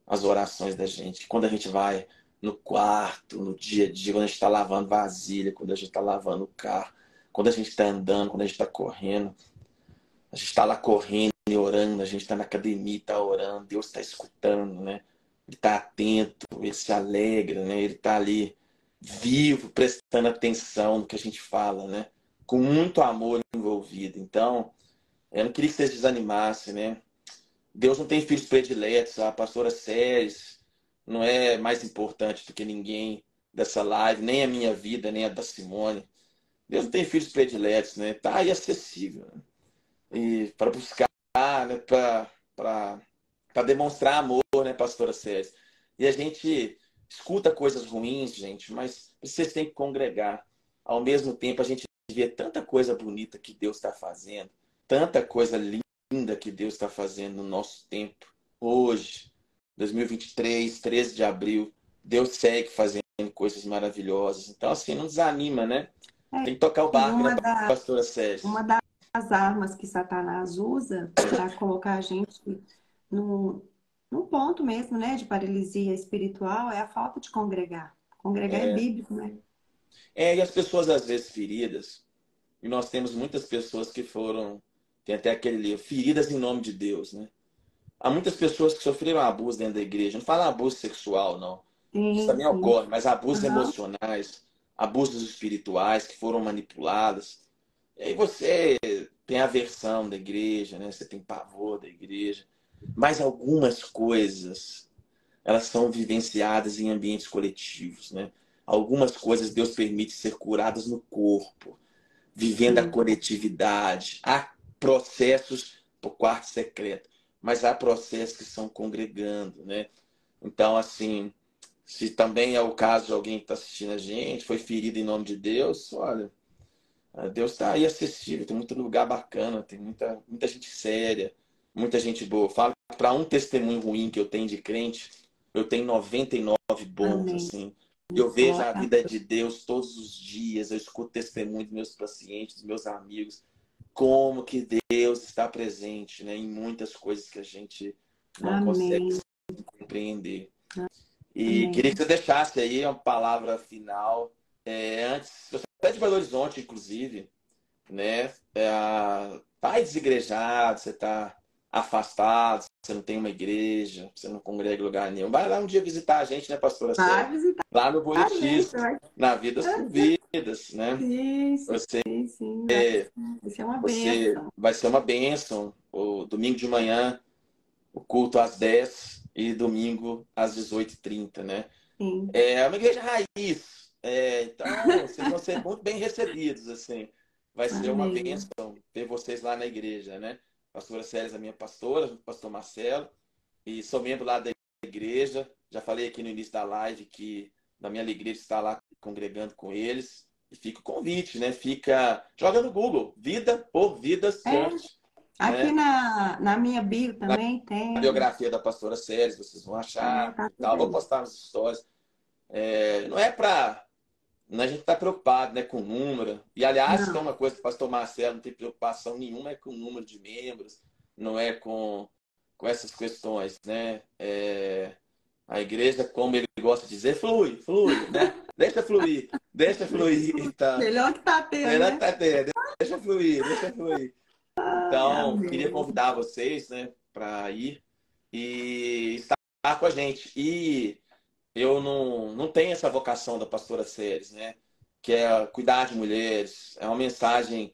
as orações da gente. Quando a gente vai no quarto, no dia a dia, quando a gente está lavando vasilha, quando a gente está lavando o carro, quando a gente está andando, quando a gente está correndo, a gente está lá correndo e orando, a gente está na academia e está orando, Deus está escutando, né? Ele está atento, ele se alegra, né? Ele está ali vivo, prestando atenção no que a gente fala, né? Com muito amor envolvido. Então, eu não queria que vocês desanimassem, né? Deus não tem filhos prediletos, a pastora Séries não é mais importante do que ninguém dessa live, nem a minha vida, nem a da Simone. Deus não tem filhos prediletos, né? Tá aí acessível, né? E para buscar, né? Para demonstrar amor, né, pastora Séries? E a gente escuta coisas ruins, gente, mas vocês têm que congregar. Ao mesmo tempo, a gente vê tanta coisa bonita que Deus está fazendo, tanta coisa linda que Deus está fazendo no nosso tempo. Hoje, 2023, 13 de abril, Deus segue fazendo coisas maravilhosas. Então, assim, não desanima, né? Tem que tocar o E barco, né, pastora Sérgio? uma das armas que Satanás usa para colocar a gente num, num ponto mesmo, né, de paralisia espiritual é a falta de congregar. Congregar é bíblico, né? E as pessoas às vezes feridas, e nós temos muitas pessoas que foram, tem até aquele livro, feridas em nome de Deus, né? Há muitas pessoas que sofreram abuso dentro da igreja. Não fala abuso sexual, não. Isso Sim, também sim. ocorre, mas abusos Aham. emocionais, abusos espirituais que foram manipulados. E aí você tem aversão da igreja, né? Você tem pavor da igreja. Mas algumas coisas, elas são vivenciadas em ambientes coletivos, né? Algumas coisas Deus permite ser curadas no corpo, vivendo a Sim. coletividade. Há processos por quarto secreto, mas há processos que são congregando, né? Então, assim, se também é o caso de alguém que está assistindo a gente, foi ferido em nome de Deus, olha, Deus está aí acessível, tem muito lugar bacana, tem muita gente séria, muita gente boa. Falo para um testemunho ruim que eu tenho de crente, eu tenho 99 bons, Amém. assim. Eu vejo Glória a a vida Deus. de Deus todos os dias, eu escuto testemunho dos meus pacientes, dos meus amigos, como que Deus está presente, né, em muitas coisas que a gente não consegue Amém. compreender. E Amém. queria que você deixasse aí uma palavra final. Antes, você é de Belo Horizonte, inclusive, né? Tá aí desigrejado, você tá afastado, você não tem uma igreja, você não congrega em lugar nenhum. Vai lá um dia visitar a gente, né, pastora Vai Sérgio? visitar Lá no a gente. Buritis, Vai. na Vidas por Vidas, né? Sim, Você, sim, sim. Vai ser uma você bênção. vai ser uma bênção. O domingo de manhã, o culto às 10 e domingo às 18h30, né? Sim. É uma igreja raiz. Então, vocês vão ser muito bem recebidos, assim. Vai ser uma Amém. bênção ter vocês lá na igreja, né? Pastora Célia, a minha pastora, pastor Marcelo, e sou membro lá da igreja. Já falei aqui no início da live que da minha alegria de estar lá congregando com eles. E fica o convite, né? Joga no Google, Vida por Vidas É, Church, aqui né? na minha bio Na também tem. biografia da pastora Célia, vocês vão achar Tá e tudo tal. Vou aí. postar nas histórias. Não é para a gente está preocupado, né, com o número. E, aliás, tem Não. uma coisa que o pastor Marcelo não tem preocupação nenhuma é com o número de membros, não é com essas questões, né? A igreja, como ele gosta de dizer, flui, flui, né? Deixa fluir, tá? Melhor que tá tendo, Melhor que né? tá tendo, deixa fluir, deixa fluir. Ai, Então, queria amém. convidar vocês, né, para ir e estar com a gente. E eu não tenho essa vocação da pastora Ceres, né? Que é cuidar de mulheres, é uma mensagem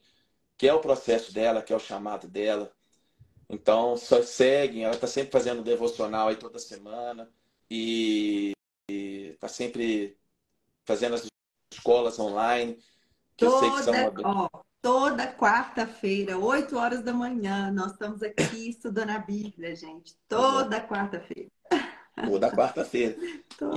que é o processo dela, que é o chamado dela. Então, só seguem, ela está sempre fazendo devocional aí toda semana e está sempre fazendo as escolas online, que eu sei que são Toda quarta-feira, 8 horas da manhã, nós estamos aqui estudando a Bíblia, gente. Toda quarta-feira. Toda quarta-feira.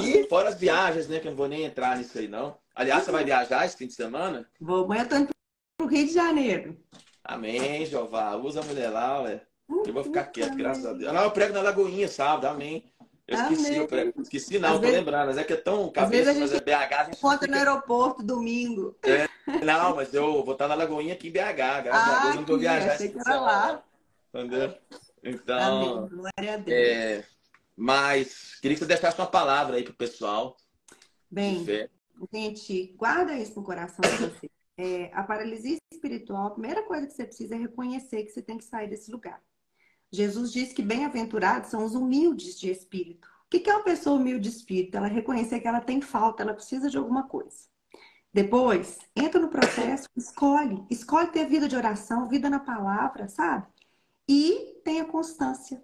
E fora as viagens, né? Que eu não vou nem entrar nisso aí, não. Aliás, você vai viajar esse fim de semana? Vou, amanhã eu tô indo pro Rio de Janeiro. Amém, Jeová. Usa a mulher lá, ué. Eu vou ficar quieto, graças a Deus. Não, eu prego na Lagoinha, sábado, amém. Eu esqueci, Amém. eu prego. Esqueci não, Às tô vezes, lembrando. Mas é que é tão às vezes cabeça, a mas gente é BH, a gente encontra fica... no aeroporto domingo. Não, mas eu vou estar na Lagoinha aqui em BH, graças a Deus. Eu não vou viajar esse achei fim que de era semana, lá. não. Entendeu? Amém. Então, Glória a Deus. mas queria que você deixasse uma palavra aí pro pessoal de Bem, fé. gente, guarda isso no coração de você. A paralisia espiritual, a primeira coisa que você precisa é reconhecer que você tem que sair desse lugar. Jesus disse que bem-aventurados são os humildes de espírito. O que é uma pessoa humilde de espírito? Ela reconhecer que ela tem falta, ela precisa de alguma coisa. Depois, entra no processo, escolhe ter vida de oração, vida na palavra, sabe? E tenha constância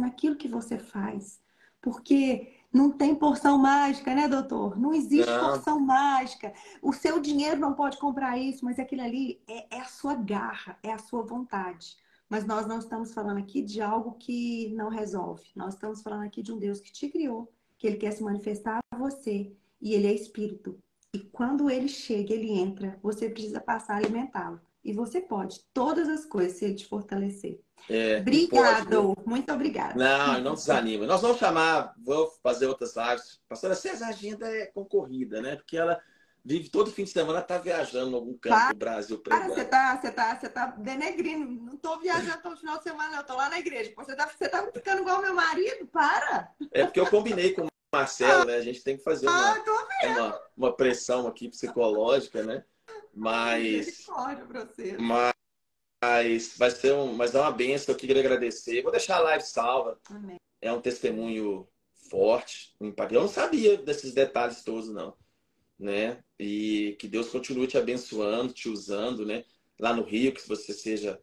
naquilo que você faz. Porque não tem porção mágica, né, doutor? Não existe Não, porção mágica. O seu dinheiro não pode comprar isso, mas aquilo ali é a sua garra, é a sua vontade. Mas nós não estamos falando aqui de algo que não resolve. Nós estamos falando aqui de um Deus que te criou, que Ele quer se manifestar a você. E Ele é espírito. E quando Ele chega, Ele entra, você precisa passar a alimentá-lo. E você pode, todas as coisas, se Ele te fortalecer. e pode, viu? Obrigado, muito obrigada. Não desanima. Nós vamos chamar, vou fazer outras lives. Pastora César, a agenda é concorrida, né? Porque ela vive todo fim de semana, tá viajando em algum canto do Brasil Cara, pregando. você tá denegrindo. Não tô viajando todo final de semana, não. Eu tô lá na igreja. Você tá ficando igual meu marido? Para! É porque eu combinei com o Marcelo, né? A gente tem que fazer uma pressão aqui psicológica, né? Mas Misericórdia pra você. mas é uma bênção. Eu queria agradecer. Vou deixar a live salva. Amém. É um testemunho forte, um impacto. Eu não sabia desses detalhes todos, não, né? E que Deus continue te abençoando, te usando, né? Lá no Rio, que você seja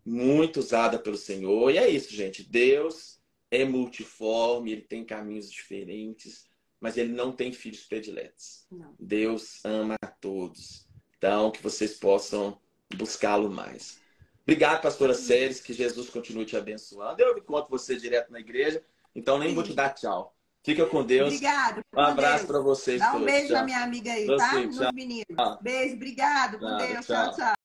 muito usada pelo Senhor. E é isso, gente. Deus é multiforme, ele tem caminhos diferentes, mas ele não tem filhos prediletos. Não. Deus ama a todos. Então, que vocês possam buscá-lo mais. Obrigado, pastora Ceres, que Jesus continue te abençoando. Eu encontro você direto na igreja, então nem vou te dar tchau. Fica com Deus. Obrigado. Um abraço para vocês Dá um todos. beijo Tchau. na minha amiga aí, Você, tá? tchau. Nos meninos. Beijo, obrigado. Com Nada, Deus. tchau. Tchau, tchau.